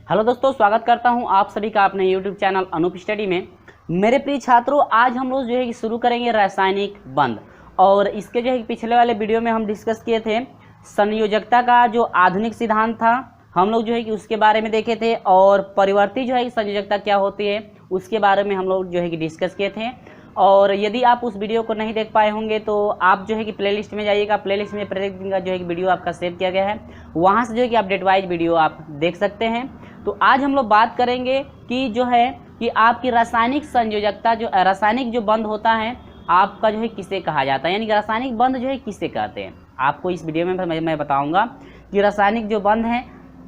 Hello दोस्तों, स्वागत करता हूं आप सभी का अपने यूट्यूब चैनल अनूप स्टडी में। मेरे प्रिय छात्रों, आज हम लोग जो है कि शुरू करेंगे रासायनिक बंध। और इसके जो है पिछले वाले वीडियो में हम डिस्कस किए थे संयोजकता का जो आधुनिक सिद्धांत था, हम लोग जो है कि उसके बारे में देखे थे। और परिवर्ती जो है कि संयोजकता क्या होती है उसके बारे में हम लोग जो है कि डिस्कस किए थे। और यदि आप उस वीडियो को नहीं देख पाए होंगे तो आप जो है कि प्लेलिस्ट में जाइएगा। प्लेलिस्ट में प्रत्येक दिन का जो है कि वीडियो आपका सेव किया गया है, वहाँ से जो है कि अपडेट वाइज वीडियो आप देख सकते हैं। तो आज हम लोग बात करेंगे कि जो है कि आपकी रासायनिक संयोजकता, जो रासायनिक जो बंध होता है आपका जो है किसे कहा जाता है, यानी कि रासायनिक बंध जो है किसे कहते हैं। आपको इस वीडियो में मैं बताऊंगा कि रासायनिक जो बंध हैं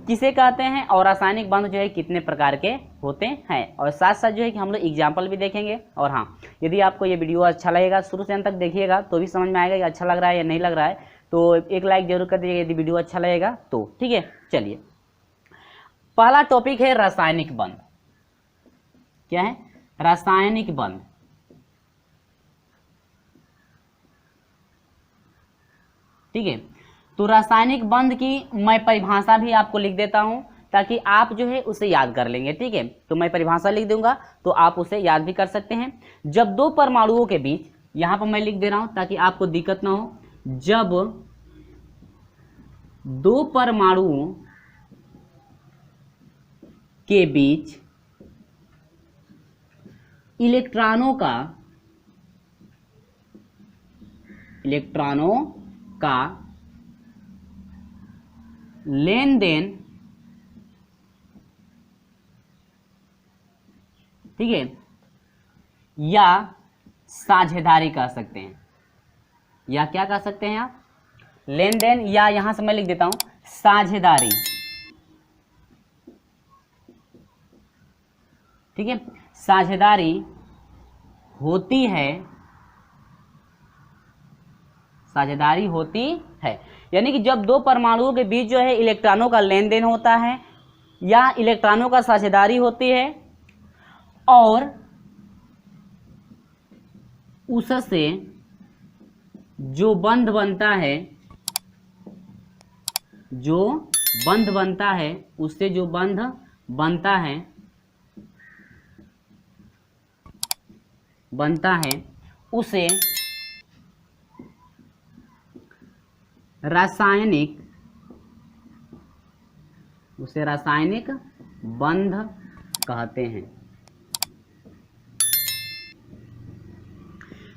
किसे कहते हैं और रासायनिक बंध जो है कितने प्रकार के होते हैं। और साथ साथ जो है कि हम लोग एग्जाम्पल भी देखेंगे। और हाँ, यदि आपको ये वीडियो अच्छा लगेगा, शुरू से अंत तक देखिएगा तो भी समझ में आएगा कि अच्छा लग रहा है या नहीं लग रहा है। तो एक लाइक जरूर कर दीजिएगा यदि वीडियो अच्छा लगेगा तो। ठीक है, चलिए पहला टॉपिक है रासायनिक बंध। क्या है? रासायनिक बंध। ठीक है, तो रासायनिक बंध की मैं परिभाषा भी आपको लिख देता हूं ताकि आप जो है उसे याद कर लेंगे। ठीक है, तो मैं परिभाषा लिख दूंगा तो आप उसे याद भी कर सकते हैं। जब दो परमाणुओं के बीच, यहां पर मैं लिख दे रहा हूं ताकि आपको दिक्कत ना हो, जब दो परमाणुओं के बीच इलेक्ट्रॉनों का लेन देन, ठीक है, या साझेदारी कह सकते हैं, या क्या कह सकते हैं आप? लेन देन, या यहां से मैं लिख देता हूं साझेदारी। ठीक है, साझेदारी होती है, साझेदारी होती है। यानी कि जब दो परमाणुओं के बीच जो है इलेक्ट्रॉनों का लेन देन होता है या इलेक्ट्रॉनों का साझेदारी होती है और उससे जो बंध बनता है, उससे जो बंध बनता है उसे रासायनिक बंध कहते हैं।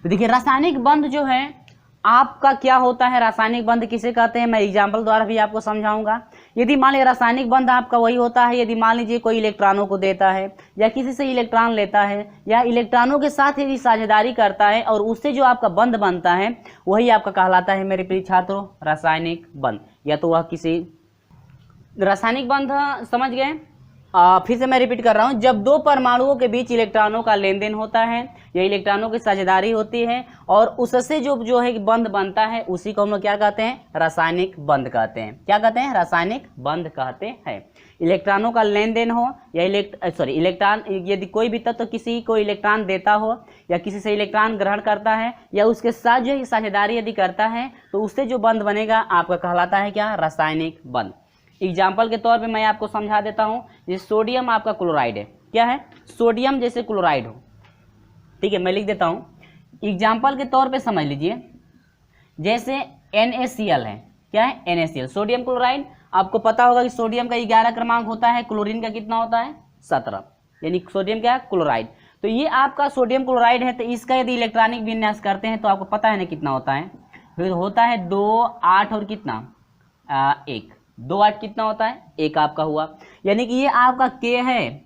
तो देखिए रासायनिक बंध जो है आपका क्या होता है, रासायनिक बंध किसे कहते हैं, मैं एग्जाम्पल द्वारा भी आपको समझाऊंगा। यदि मान लीजिए रासायनिक बंध आपका वही होता है, यदि मान लीजिए कोई इलेक्ट्रॉनों को देता है या किसी से इलेक्ट्रॉन लेता है या इलेक्ट्रॉनों के साथ यदि साझेदारी करता है और उससे जो आपका बंध बनता है वही आपका कहलाता है मेरे प्रिय छात्रों रासायनिक बंध। या तो वह किसी रासायनिक बंध, समझ गए? फिर से मैं रिपीट कर रहा हूं, जब दो परमाणुओं के बीच इलेक्ट्रॉनों का लेन देन होता है या इलेक्ट्रॉनों की साझेदारी होती है और उससे जो है बंध बनता है उसी को हम लोग क्या कहते हैं? रासायनिक बंध कहते हैं। क्या कहते हैं? रासायनिक बंध कहते हैं। इलेक्ट्रॉनों का लेन देन हो या इलेक्ट्रॉन, यदि कोई भी तत्व किसी को इलेक्ट्रॉन देता हो या किसी से इलेक्ट्रॉन ग्रहण करता है या उसके साथ जो है साझेदारी यदि करता है तो उससे जो बंध बनेगा आपका कहलाता है क्या? रासायनिक बंध। एग्जाम्पल के तौर पे मैं आपको समझा देता हूं, जैसे सोडियम आपका क्लोराइड है। क्या है? सोडियम जैसे क्लोराइड हो। ठीक है, मैं लिख देता हूं, एग्जाम्पल के तौर पे समझ लीजिए। जैसे NaCl है। क्या है? NaCl, sodium chloride. आपको पता होगा कि सोडियम का 11 क्रमांक होता है, क्लोरीन का कितना होता है? 17, यानी सोडियम क्या है? क्लोराइड। तो ये आपका सोडियम क्लोराइड है, तो इसका यदि इलेक्ट्रॉनिक विन्यास करते हैं तो आपको पता है ना कितना होता है? फिर होता है 2, 8 और कितना? 1। 2, 8 कितना होता है? 1 आपका हुआ। यानी कि ये आपका K है,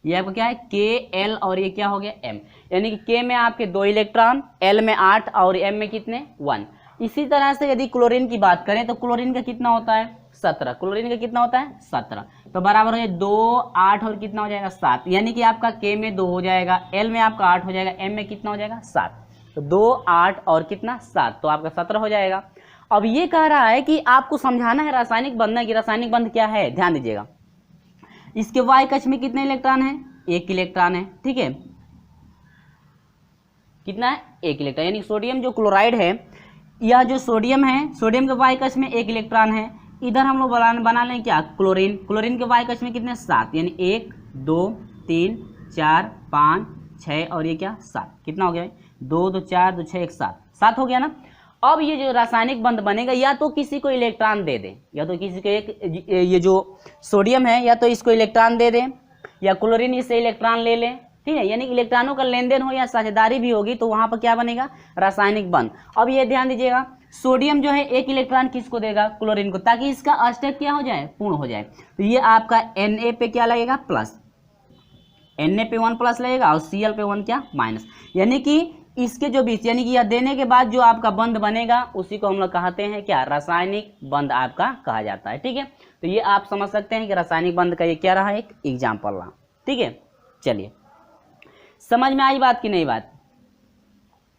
ये आपका क्या है? Kl, और ये क्या हो गया? M। यानी कि K में आपके 2 इलेक्ट्रॉन, L में 8 और M में कितने? 1। इसी तरह से यदि क्लोरीन की बात करें तो क्लोरीन का कितना होता है? 17। क्लोरीन का कितना होता है? 17। तो बराबर है 2, 8 और कितना हो जाएगा? 7। यानी कि आपका K में 2 हो जाएगा, L में आपका 8 हो जाएगा, M में कितना हो जाएगा? 7। तो 2, 8 और कितना? 7, तो आपका 17 हो जाएगा। अब ये कह रहा है कि आपको समझाना है रासायनिक बंध की रासायनिक बंध क्या है। ध्यान दीजिएगा, इसके वाई कक्ष में कितने इलेक्ट्रॉन है? 1 इलेक्ट्रॉन है। ठीक है, कितना है? 1 इलेक्ट्रॉन। यानी सोडियम जो क्लोराइड है, यह जो सोडियम है, सोडियम के वाई कक्ष में 1 इलेक्ट्रॉन है, इधर हम लोग बना लें क्या, क्लोरीन। क्लोरीन के वाई कक्ष में कितने, 7, यानी 1 2 3 4 5 6 और ये क्या 7, कितना हो गया, 2 2 4 2 6 1 7, 7 हो गया ना। अब ये जो रासायनिक बंध बनेगा, या तो किसी को इलेक्ट्रॉन दे दे, या तो किसी को एक ये जो सोडियम है या तो इसको इलेक्ट्रॉन दे दे, या क्लोरीन इससे इलेक्ट्रॉन ले ले, ठीक है, यानी इलेक्ट्रॉनों का लेन देन हो या साझेदारी भी होगी, तो वहां पर क्या बनेगा, रासायनिक बंध। अब ये ध्यान दीजिएगा, सोडियम जो है एक इलेक्ट्रॉन किसको देगा, क्लोरीन को, ताकि इसका अष्टक क्या हो जाए, पूर्ण हो जाए। तो ये आपका Na पे क्या लगेगा, प्लस, Na पे 1 प्लस लगेगा और Cl पे 1 क्या, माइनस, यानी कि इसके जो बीच, यानी कि यह देने के बाद जो आपका बंध बनेगा उसी को हम लोग कहते हैं क्या, रासायनिक बंध आपका कहा जाता है। ठीक है, तो ये आप समझ सकते हैं कि रासायनिक बंध का ये क्या रहा, एक एग्जाम्पल रहा। ठीक है, चलिए समझ में आई बात की नहीं बात।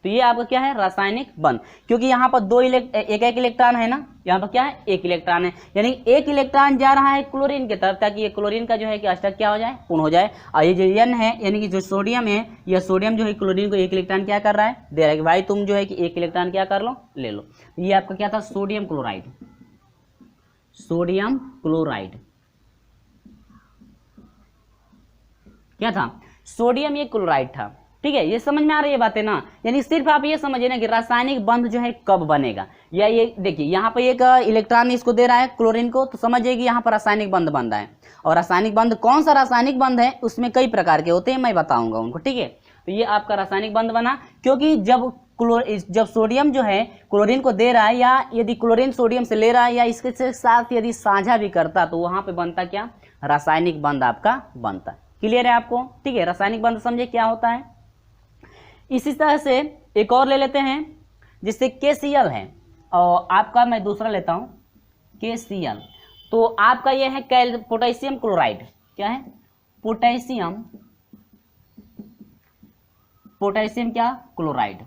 तो ये आपका क्या है, रासायनिक बंध, क्योंकि यहाँ पर एक इलेक्ट्रॉन है ना, यहाँ पर क्या है, एक इलेक्ट्रॉन है, यानी एक इलेक्ट्रॉन जा रहा है क्लोरीन की तरफ, ताकि ये क्लोरीन का जो है कि अष्टक क्या हो जाए, पूर्ण हो जाए। और ये जो N है, यानी कि जो सोडियम है, यह सोडियम जो है क्लोरीन को एक इलेक्ट्रॉन क्या कर रहा है, दे रहा है कि भाई तुम जो है कि एक इलेक्ट्रॉन क्या कर लो, ले लो। ये आपका क्या था, सोडियम क्लोराइड, सोडियम क्लोराइड क्या था, सोडियम ये क्लोराइड था। ठीक है, ये समझ में आ रही है बातें ना, यानी सिर्फ आप ये समझिए ना कि रासायनिक बंध जो है कब बनेगा, या ये देखिए यहाँ पर एक इलेक्ट्रॉन इसको दे रहा है क्लोरीन को, तो समझिए कि यहाँ पर रासायनिक बंध बन रहा है। और रासायनिक बंध कौन सा रासायनिक बंध है, उसमें कई प्रकार के होते हैं, मैं बताऊंगा उनको। ठीक है, तो ये आपका रासायनिक बंध बना, क्योंकि जब सोडियम जो है क्लोरीन को दे रहा है, या यदि क्लोरीन सोडियम से ले रहा है, या इसके साथ यदि साझा भी करता, तो वहां पे बनता क्या, रासायनिक बंध आपका बनता। क्लियर है आपको। ठीक है, रासायनिक बंध समझे क्या होता है। इसी तरह से एक और ले लेते हैं, जिससे KCl है, और आपका मैं दूसरा लेता हूं KCl। तो आपका यह है पोटेशियम क्लोराइड, क्या है, पोटेशियम क्या, क्लोराइड।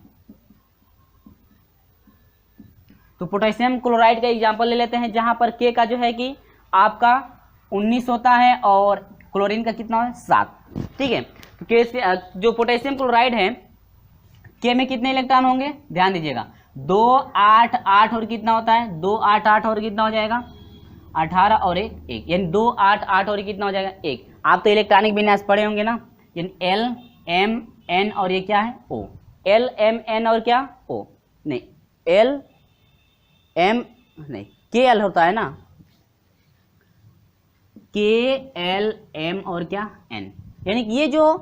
तो पोटेशियम क्लोराइड का एग्जांपल ले लेते हैं, जहां पर K का जो है कि आपका 19 होता है और क्लोरीन का कितना है, 7। ठीक है, तो K से जो पोटेशियम क्लोराइड है, K में कितने इलेक्ट्रॉन होंगे, ध्यान दीजिएगा, 2 8 8 और कितना होता है, 2 8 8 और कितना हो जाएगा, 18 और 1 1, यानी 2 8 8 और कितना हो जाएगा, 1। आप तो इलेक्ट्रॉनिक विन्यास पढ़े होंगे ना, यानी L M N और ये क्या है, O, L M N और क्या, O नहीं, L M नहीं, KL होता है ना, KL M और क्या N, यानी कि ये जो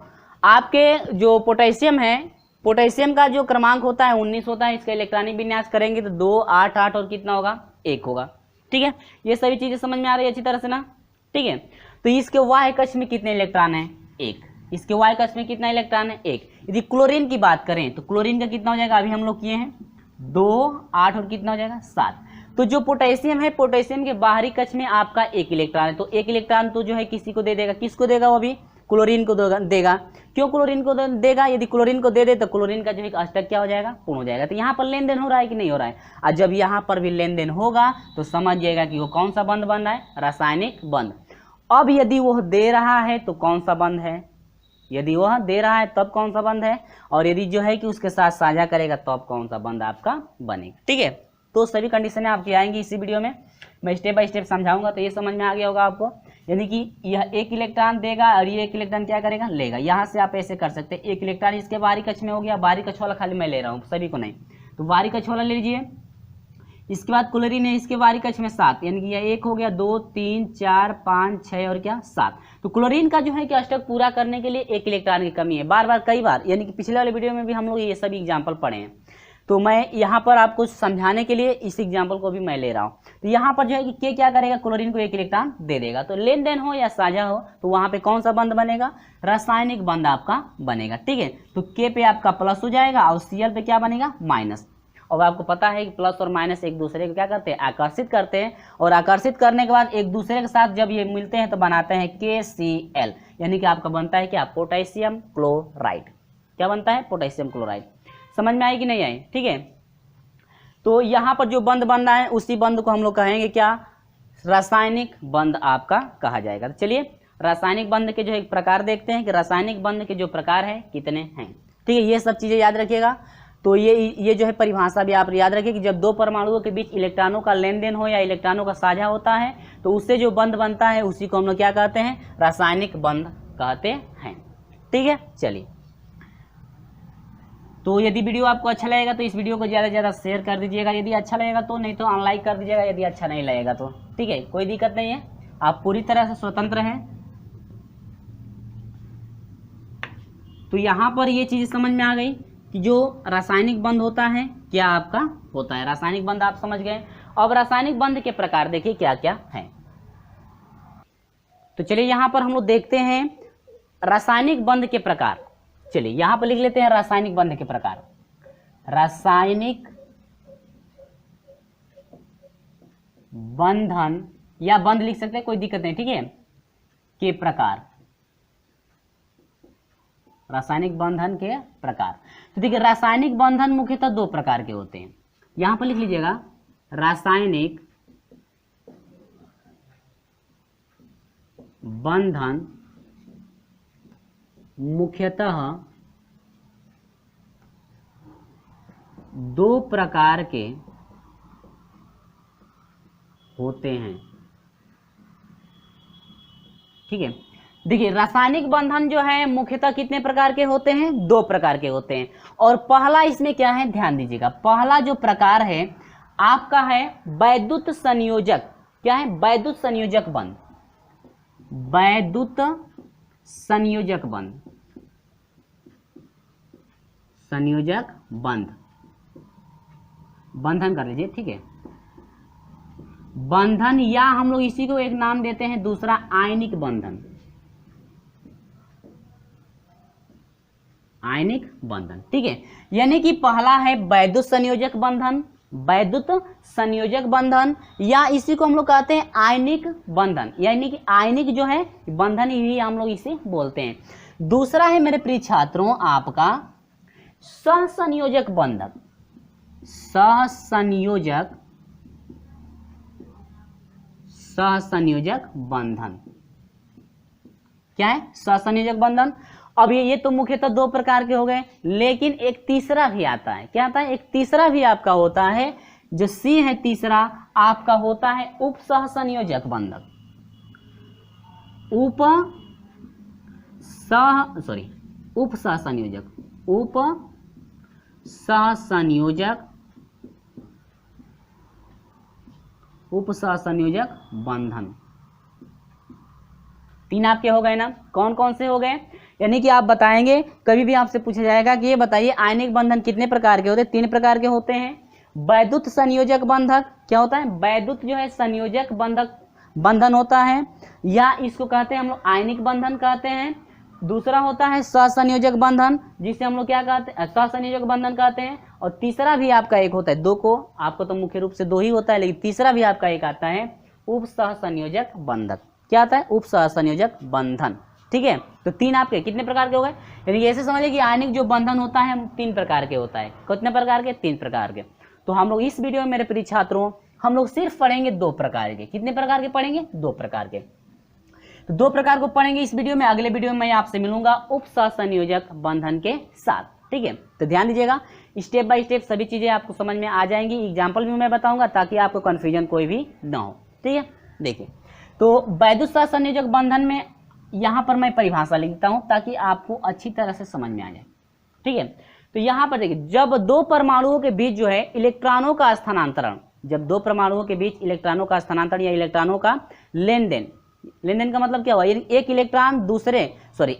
आपके जो पोटेशियम है, पोटेशियम का जो क्रमांक होता है 19 होता है, इसका इलेक्ट्रॉनिक विन्यास करेंगे तो 2 8 8 और कितना होगा, 1 होगा। ठीक है, ये सभी चीजें समझ में आ रही है अच्छी तरह से ना। ठीक है, तो इसके वाई कक्ष में कितने इलेक्ट्रॉन है, 1। इसके वाई कक्ष में कितना इलेक्ट्रॉन है, 1। यदि क्लोरीन की बात करें तो क्लोरीन का कितना हो जाएगा, अभी हम लोग किए हैं 2 8 और कितना हो जाएगा, 7। तो जो पोटेशियम है, पोटेशियम के बाहरी कक्ष में आपका 1 इलेक्ट्रॉन है, तो 1 इलेक्ट्रॉन तो जो है किसी को दे देगा, किसको देगा, वो भी क्लोरीन को देगा। क्यों क्लोरीन को देगा, यदि क्लोरीन को दे दे तो क्लोरीन का जो है अष्टक क्या हो जाएगा, पूर्ण हो जाएगा। तो यहाँ पर लेन देन हो रहा है कि नहीं हो रहा है, और जब यहाँ पर भी लेन देन होगा तो समझ जाएगा कि वो कौन सा बंध बन रहा है, रासायनिक बंध। अब यदि वह दे रहा है तो कौन सा बंध है, यदि वह दे रहा है तब कौन सा बंध है, और यदि जो है कि उसके साथ साझा करेगा तब कौन सा बंध आपका बनेगा। ठीक है, तो सभी कंडीशनें आपकी आएंगी इसी वीडियो में, मैं स्टेप बाय स्टेप समझाऊंगा, तो ये समझ में आ गया होगा आपको। यानी कि यह 1 इलेक्ट्रॉन देगा और ये 1 इलेक्ट्रॉन क्या करेगा, लेगा। यहाँ से आप ऐसे कर सकते हैं, 1 इलेक्ट्रॉन इसके बाहरी कक्ष में हो गया, बाहरी कक्ष वाला खाली मैं ले रहा हूँ, सभी को नहीं, तो बाहरी कक्ष वाला ले लीजिए। इसके बाद क्लोरीन है, इसके बाहरी कक्ष में 7, यानी कि यह 1 हो गया, 2 3 4 5 6 और क्या 7। तो क्लोरीन का जो है कि अष्टक पूरा करने के लिए 1 इलेक्ट्रॉन की कमी है, बार बार कई बार, यानी कि पिछले वाले वीडियो में भी हम लोग ये सभी एग्जाम्पल पढ़े हैं। तो मैं यहाँ पर आपको समझाने के लिए इस एग्जाम्पल को भी मैं ले रहा हूँ। तो यहाँ पर जो है कि के क्या करेगा, क्लोरीन को 1 इलेक्ट्रॉन दे देगा। तो लेन देन हो या साझा हो तो वहाँ पे कौन सा बंध बनेगा, रासायनिक बंध आपका बनेगा। ठीक है, तो के पे आपका प्लस हो जाएगा और Cl पे क्या बनेगा, माइनस। और आपको पता है कि प्लस और माइनस एक दूसरे को क्या करते हैं, आकर्षित करते हैं, और आकर्षित करने के बाद एक दूसरे के साथ जब ये मिलते हैं तो बनाते हैं KCl, यानी कि आपका बनता है क्या, पोटेशियम क्लोराइड। क्या बनता है, पोटेशियम क्लोराइड। समझ में आई कि नहीं आई। ठीक है, तो यहाँ पर जो बंध बन रहा है उसी बंध को हम लोग कहेंगे क्या, रासायनिक बंध आपका कहा जाएगा। तो चलिए रासायनिक बंध के जो एक प्रकार देखते हैं कि रासायनिक बंध के जो प्रकार है कितने हैं। ठीक है, ये सब चीजें याद रखिएगा। तो ये जो है परिभाषा भी आप याद रखिए कि जब दो परमाणुओं के बीच इलेक्ट्रॉनों का लेन देन हो या इलेक्ट्रॉनों का साझा होता है तो उससे जो बंध बनता है उसी को हम लोग क्या कहते हैं, रासायनिक बंध कहते हैं। ठीक है, चलिए। तो यदि वीडियो आपको अच्छा लगेगा तो इस वीडियो को ज़्यादा से ज़्यादा शेयर कर दीजिएगा यदि अच्छा लगेगा तो, नहीं तो अनलाइक कर दीजिएगा यदि अच्छा नहीं लगेगा तो। ठीक है, कोई दिक्कत नहीं है, आप पूरी तरह से स्वतंत्र हैं। तो यहाँ पर ये चीज़ समझ में आ गई कि जो रासायनिक बंध होता है क्या आपका होता है, रासायनिक बंध आप समझ गए। अब रासायनिक बंध के प्रकार देखिए क्या क्या है। तो चलिए यहाँ पर हम लोग देखते हैं रासायनिक बंध के प्रकार। चलिए यहाँ पर लिख लेते हैं रासायनिक बंध के प्रकार। रासायनिक बंधन या बंध लिख सकते हैं, कोई दिक्कत नहीं, ठीक है, के प्रकार, रासायनिक बंधन के प्रकार। तो देखिए रासायनिक बंधन मुख्यतः दो प्रकार के होते हैं, यहां पर लिख लीजिएगा रासायनिक बंधन मुख्यतः दो प्रकार के होते हैं। ठीक है, देखिए रासायनिक बंधन जो है मुख्यतः कितने प्रकार के होते हैं, दो प्रकार के होते हैं। और पहला इसमें क्या है, ध्यान दीजिएगा, पहला जो प्रकार है आपका है वैद्युत संयोजक। क्या है, वैद्युत संयोजक बंध, वैद्युत संयोजक बंध, संयोजक बंध, बंधन कर लीजिए। ठीक है, बंधन या हम लोग इसी को एक नाम देते हैं दूसरा आयनिक बंधन, आयनिक बंधन। ठीक है, यानी कि पहला है वैद्युत संयोजक बंधन, वैद्युत संयोजक बंधन, या इसी को हम लोग कहते हैं आयनिक बंधन, यानी कि आयनिक जो है बंधन ही हम लोग इसे बोलते हैं। दूसरा है मेरे प्रिय छात्रों आपका सहसंयोजक बंधन, सहसंयोजक, सहसंयोजक बंधन। क्या है, सहसंयोजक बंधन। अब ये तो मुख्यतः दो प्रकार के हो गए, लेकिन एक तीसरा भी आता है। क्या आता है, एक तीसरा भी आपका होता है, जो सी है तीसरा आपका होता है उप सहसंयोजक बंधन, उप सहसंयोजक, उप सहसंयोजक, उप सहसंयोजक बंधन। तीन आपके हो गए ना, कौन कौन से हो गए, यानी कि आप बताएंगे, कभी भी आपसे पूछा जाएगा कि ये बताइए आयनिक बंधन कितने प्रकार के होते हैं, तीन प्रकार के होते हैं। वैद्युत संयोजक बंधक, क्या होता है, वैद्युत जो है संयोजक बंधक बंधन होता है, या इसको कहते हैं हम लोग आयनिक बंधन कहते हैं। दूसरा होता है सहसंयोजक बंधन, जिसे हम लोग क्या कहते हैं, सहसंयोजक बंधन कहते हैं। और तीसरा भी आपका एक होता है, दो को आपको तो मुख्य रूप से दो ही होता है, लेकिन तीसरा भी आपका एक आता है उप सहसंयोजक बंधक। क्या आता है, उप सहसंयोजक बंधन। ठीक है, तो तीन आपके कितने प्रकार के हो गए, यानी ऐसे समझिए कि आयनिक जो बंधन होता है तीन प्रकार के होता है। कितने प्रकार के, तीन प्रकार के। तो हम लोग इस वीडियो में मेरे प्रिय छात्रों हम लोग सिर्फ पढ़ेंगे दो प्रकार के। कितने प्रकार के पढ़ेंगे, दो प्रकार के। तो दो प्रकार को पढ़ेंगे इस वीडियो में। अगले वीडियो में मैं आपसे मिलूंगा उप सहसंयोजक बंधन के साथ। ठीक है, तो ध्यान दीजिएगा, स्टेप बाय स्टेप सभी चीजें आपको समझ में आ जाएंगी। एग्जाम्पल भी मैं बताऊंगा ताकि आपको कंफ्यूजन कोई भी ना हो। ठीक है, देखिए, तो वैद्युत सहसंयोजक बंधन में यहाँ पर मैं परिभाषा लिखता हूँ ताकि आपको अच्छी तरह से समझ में आ जाए। ठीक है, तो यहाँ पर देखिए, जब दो परमाणुओं के बीच जो है इलेक्ट्रॉनों का स्थानांतरण, जब दो परमाणुओं के बीच इलेक्ट्रॉनों का स्थानांतरण या इलेक्ट्रॉनों का लेन देन, लेन देन का मतलब क्या हुआ, एक इलेक्ट्रॉन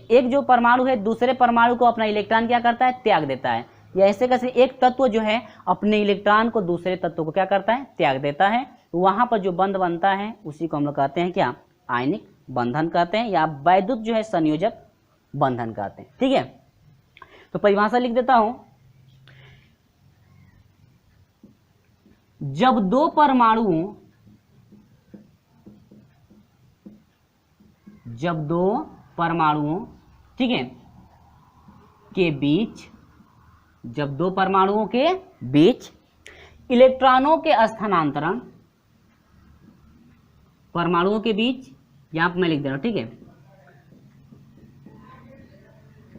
एक जो परमाणु है दूसरे परमाणु को अपना इलेक्ट्रॉन क्या करता है, त्याग देता है। या ऐसे कैसे एक तत्व जो है अपने इलेक्ट्रॉन को दूसरे तत्व को क्या करता है, त्याग देता है। वहां पर जो बंध बनता है उसी को हम लोग कहते हैं क्या, आयनिक बंधन कहते हैं, या वैद्युत जो है संयोजक बंधन कहते हैं। ठीक है, तो परिभाषा लिख देता हूं, जब दो परमाणुओं ठीक है के बीच, जब दो परमाणुओं के बीच इलेक्ट्रॉनों के स्थानांतरण, परमाणुओं के बीच, यहां पर मैं लिख दे रहा हूं, ठीक है,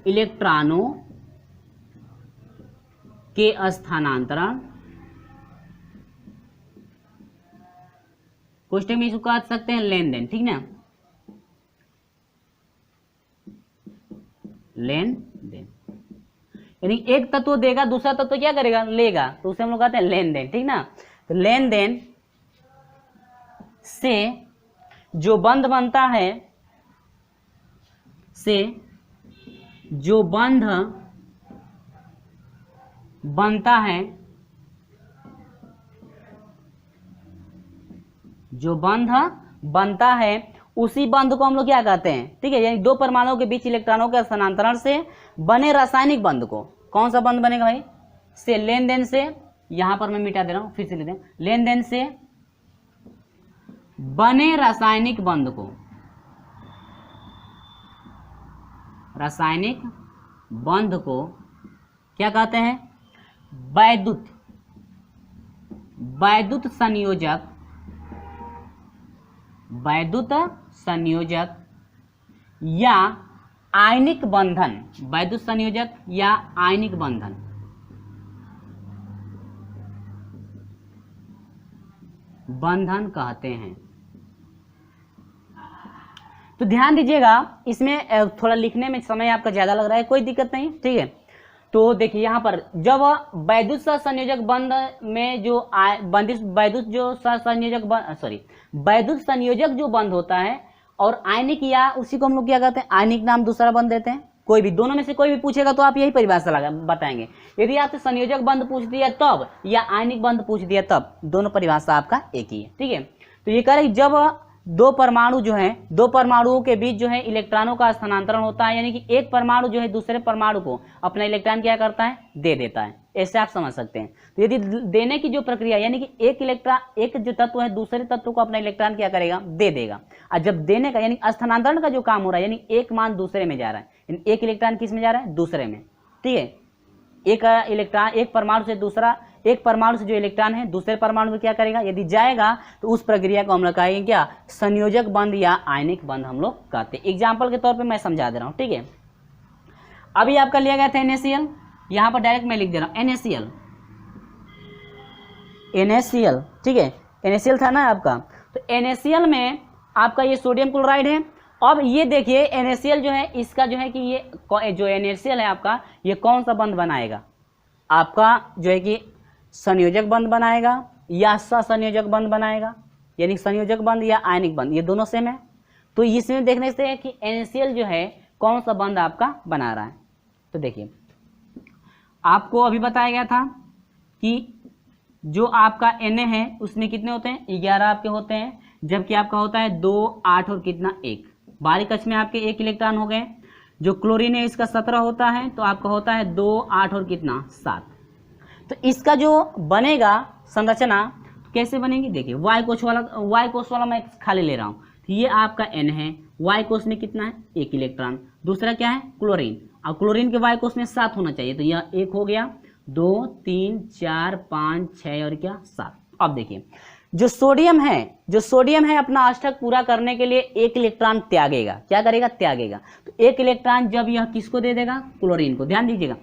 इलेक्ट्रॉनों के स्थानांतरण, क्वेश्चन में इसको कह सकते हैं लेन देन, ठीक ना, लेन देन, यानी एक तत्व देगा दूसरा तत्व क्या करेगा, लेगा, तो उसे हम लोग कहते हैं लेन देन, ठीक ना। तो लेन देन से जो बंध बनता है, से जो बंध बनता है, जो बंध बनता है उसी बंध को हम लोग क्या कहते हैं, ठीक है, यानी दो परमाणुओं के बीच इलेक्ट्रॉनों के स्थानांतरण से बने रासायनिक बंध को, कौन सा बंध बनेगा भाई, से लेन देन से, यहां पर मैं मिटा दे रहा हूं, फिर से लेते हैं, लेन देन से बने रासायनिक बंध को, रासायनिक बंध को क्या कहते हैं, वैद्युत, वैद्युत संयोजक, वैद्युत संयोजक या आयनिक बंधन, वैद्युत संयोजक या आयनिक बंधन, बंधन कहते हैं। तो ध्यान दीजिएगा, इसमें थोड़ा लिखने में समय आपका ज्यादा लग रहा है, कोई दिक्कत नहीं, ठीक है। तो देखिए यहाँ पर जब वैद्युत संयोजक बंध में जो वैद्युत जो संयोजक सॉरी वैद्युत संयोजक जो बंध होता है और आयनिक, या उसी को हम लोग क्या कहते हैं, आयनिक नाम दूसरा बंध देते हैं, कोई भी दोनों में से कोई भी पूछेगा तो आप यही परिभाषा लगा बताएंगे। यदि आपसे संयोजक बंध पूछ दिया तब, या आयनिक बंध पूछ दिया तब, दोनों परिभाषा आपका एक ही है, ठीक है। तो ये कह रहे जब दो परमाणु जो है, दो परमाणुओं के बीच जो है इलेक्ट्रॉनों का स्थानांतरण होता है, यानी कि एक परमाणु जो है दूसरे परमाणु को अपना इलेक्ट्रॉन क्या करता है, दे देता है, ऐसे आप समझ सकते हैं। तो यदि देने की जो प्रक्रिया, यानी कि एक इलेक्ट्रॉन, एक जो तत्व है दूसरे तत्व को अपना इलेक्ट्रॉन क्या करेगा, दे देगा। और जब देने का यानी स्थानांतरण का जो काम हो रहा है, यानी एक मान दूसरे में जा रहा है, यानी एक इलेक्ट्रॉन किस में जा रहा है, दूसरे में, ठीक है। एक इलेक्ट्रॉन एक परमाणु से दूसरा, एक परमाणु से जो इलेक्ट्रॉन है दूसरे परमाणु में क्या करेगा, यदि जाएगा तो उस प्रक्रिया को हम लोग कहेंगे क्या, संयोजक बंध या आयनिक बंध हम लोग कहते हैं। एग्जाम्पल के तौर पे मैं समझा दे रहा हूं, ठीक है। अभी आपका लिया गया था NaCl, यहां पर डायरेक्ट मैं लिख दे रहा हूं NaCl, NaCl, ठीक है, NaCl था ना आपका। तो NaCl में आपका ये सोडियम क्लोराइड है। अब ये देखिए NaCl जो है, इसका जो है कि ये जो NaCl है आपका, ये कौन सा बंध बनाएगा, आपका जो है कि संयोजक बंध बनाएगा या असंयोजक बंध बनाएगा, यानी संयोजक बंध या आयनिक बंध, ये दोनों सेम है। तो इसमें देखने से है कि NaCl जो है कौन सा बंध आपका बना रहा है। तो देखिए आपको अभी बताया गया था कि जो आपका Na है उसमें कितने होते हैं, 11 आपके होते हैं, जबकि आपका होता है 2, 8 और कितना 1, बारीक कक्ष में आपके 1 इलेक्ट्रॉन हो गए। जो क्लोरीन है इसका 17 होता है, तो आपका होता है 2, 8 और कितना 7। तो इसका जो बनेगा संरचना कैसे बनेगी, देखिए वाई कोश वाला मैं खाली ले रहा हूँ, तो ये आपका N है, वाई कोश में कितना है, 1 इलेक्ट्रॉन, दूसरा क्या है क्लोरीन, और क्लोरीन के वाई कोश में 7 होना चाहिए, तो यह 1 हो गया, 2, 3, 4, 5, 6 और क्या 7। अब देखिए जो सोडियम है अपना अष्टक पूरा करने के लिए 1 इलेक्ट्रॉन त्यागेगा, क्या करेगा, त्यागेगा। तो 1 इलेक्ट्रॉन जब यह किसको दे देगा, क्लोरीन को। ध्यान दीजिएगा,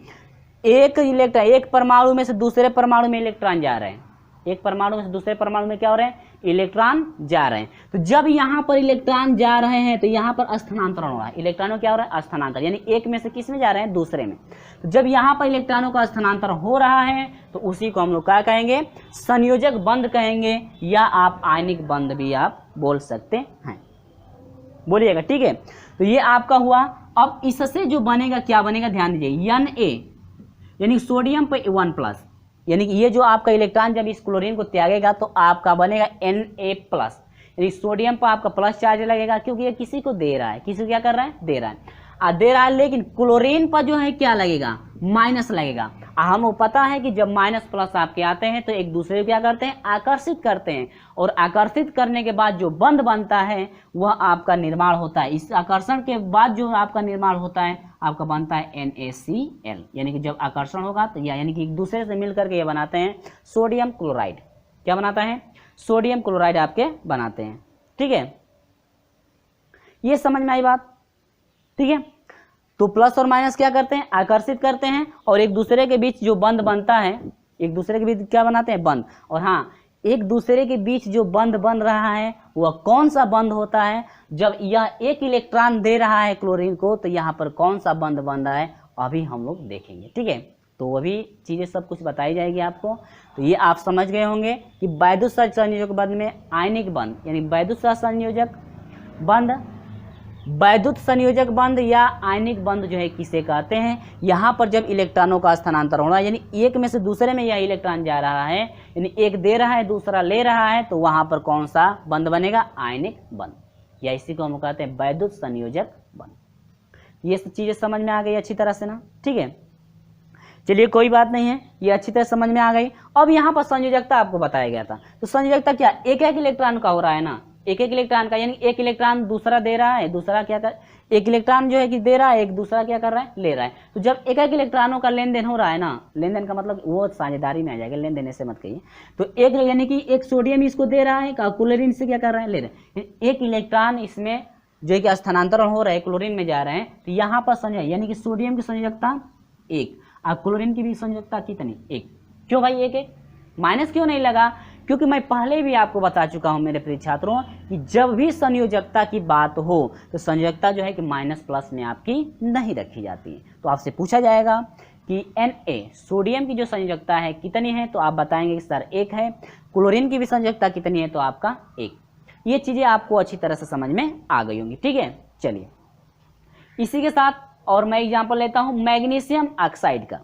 एक इलेक्ट्रॉन, एक परमाणु में से दूसरे परमाणु में इलेक्ट्रॉन जा रहे हैं, एक परमाणु में से दूसरे परमाणु में क्या हो रहे हैं, इलेक्ट्रॉन जा रहे हैं। तो जब यहाँ पर इलेक्ट्रॉन जा रहे हैं तो यहाँ पर स्थानांतरण हो रहा है, इलेक्ट्रॉनों क्या हो रहा है, स्थानांतरण, यानी एक में से किस में जा रहे हैं, दूसरे में। तो जब यहाँ पर इलेक्ट्रॉनों का स्थानांतरण हो रहा है तो उसी को हम लोग क्या कहेंगे, संयोजक बंध कहेंगे, या आप आयनिक बंध भी आप बोल सकते हैं, बोलिएगा, ठीक है। तो ये आपका हुआ। अब इससे जो बनेगा क्या बनेगा, ध्यान दीजिए, Na यानी सोडियम पे 1+, यानी कि ये जो आपका इलेक्ट्रॉन जब इस क्लोरीन को त्यागेगा तो आपका बनेगा Na+, यानी सोडियम पर आपका प्लस चार्ज लगेगा, क्योंकि ये किसी को दे रहा है, किसी को क्या कर रहा है, दे रहा है, लेकिन क्लोरीन पर जो है क्या लगेगा, माइनस लगेगा। हमको पता है कि जब माइनस प्लस आपके आते हैं तो एक दूसरे को क्या करते हैं, आकर्षित करते हैं, और आकर्षित करने के बाद जो बंध बनता है वह आपका निर्माण होता है। इस आकर्षण के बाद जो आपका निर्माण होता है आपका बनता है NaCl, यानी कि जब आकर्षण होगा तो यानी कि एक दूसरे से मिल करके ये बनाते हैं सोडियम क्लोराइड। क्या बनाता है, सोडियम क्लोराइड आपके बनाते हैं, ठीक है। ये समझ में आई बात, ठीक है। तो प्लस और माइनस क्या करते हैं, आकर्षित करते हैं, और एक दूसरे के बीच जो बंध बनता है, एक दूसरे के बीच क्या बनाते हैं, बंध। और हाँ, एक दूसरे के बीच जो बंध बन रहा है वह कौन सा बंध होता है, जब यह एक इलेक्ट्रॉन दे रहा है क्लोरीन को, तो यहाँ पर कौन सा बंध बन रहा है अभी हम लोग देखेंगे। ठीक है, तो वो भी चीज़ें सब कुछ बताई जाएगी आपको। तो ये आप समझ गए होंगे कि वैद्युत संयोजक बंध में आयनिक बंध यानी वैद्युत संयोजक बंध, वैद्युत संयोजक बंध या आयनिक बंध जो है किसे कहते हैं। यहाँ पर जब इलेक्ट्रॉनों का स्थानांतरण हो रहा है, यानी एक में से दूसरे में यह इलेक्ट्रॉन जा रहा है, यानी एक दे रहा है दूसरा ले रहा है, तो वहाँ पर कौन सा बंध बनेगा, आयनिक बंध, या इसी को हम कहते हैं वैद्युत संयोजक बंध। ये सब चीज़ें समझ में आ गई अच्छी तरह से ना। ठीक है, चलिए कोई बात नहीं है, ये अच्छी तरह समझ में आ गई। अब यहाँ पर संयोजकता आपको बताया गया था, तो संयोजकता क्या, एक एक इलेक्ट्रॉन का हो रहा है ना, एक एक इलेक्ट्रॉन का, यानी एक इलेक्ट्रॉन दूसरा दे रहा है, दूसरा क्या कर, एक इलेक्ट्रॉन जो है कि दे रहा है, एक दूसरा क्या कर रहा है, ले रहा है। तो जब एक एक इलेक्ट्रॉनों का लेन देन हो रहा है ना, लेन देन का मतलब वो साझेदारी में आ जाएगा, लेन देन से मत कहिए। तो एक यानी कि एक सोडियम इसको दे रहा है, क्लोरीन से क्या कर रहा है, ले रहा है। एक इलेक्ट्रॉन इसमें जो है कि स्थानांतरण हो रहा है, क्लोरीन में जा रहे हैं, तो यहाँ पर संयोजक यानी कि सोडियम की संयोजकता एक, और क्लोरीन की भी संयोजकता कितनी, एक। क्यों भाई एक एक, माइनस क्यों नहीं लगा, क्योंकि मैं पहले भी आपको बता चुका हूं मेरे प्रिय छात्रों कि जब भी संयोजकता की बात हो तो संयोजकता जो है कि माइनस प्लस में आपकी नहीं रखी जाती है। तो आपसे पूछा जाएगा कि Na सोडियम की जो संयोजकता है कितनी है, तो आप बताएंगे कि सर एक है। क्लोरीन की भी संयोजकता कितनी है, तो आपका एक। ये चीज़ें आपको अच्छी तरह से समझ में आ गई होंगी। ठीक है, चलिए इसी के साथ और मैं एग्जाम्पल लेता हूँ मैग्नीशियम ऑक्साइड का।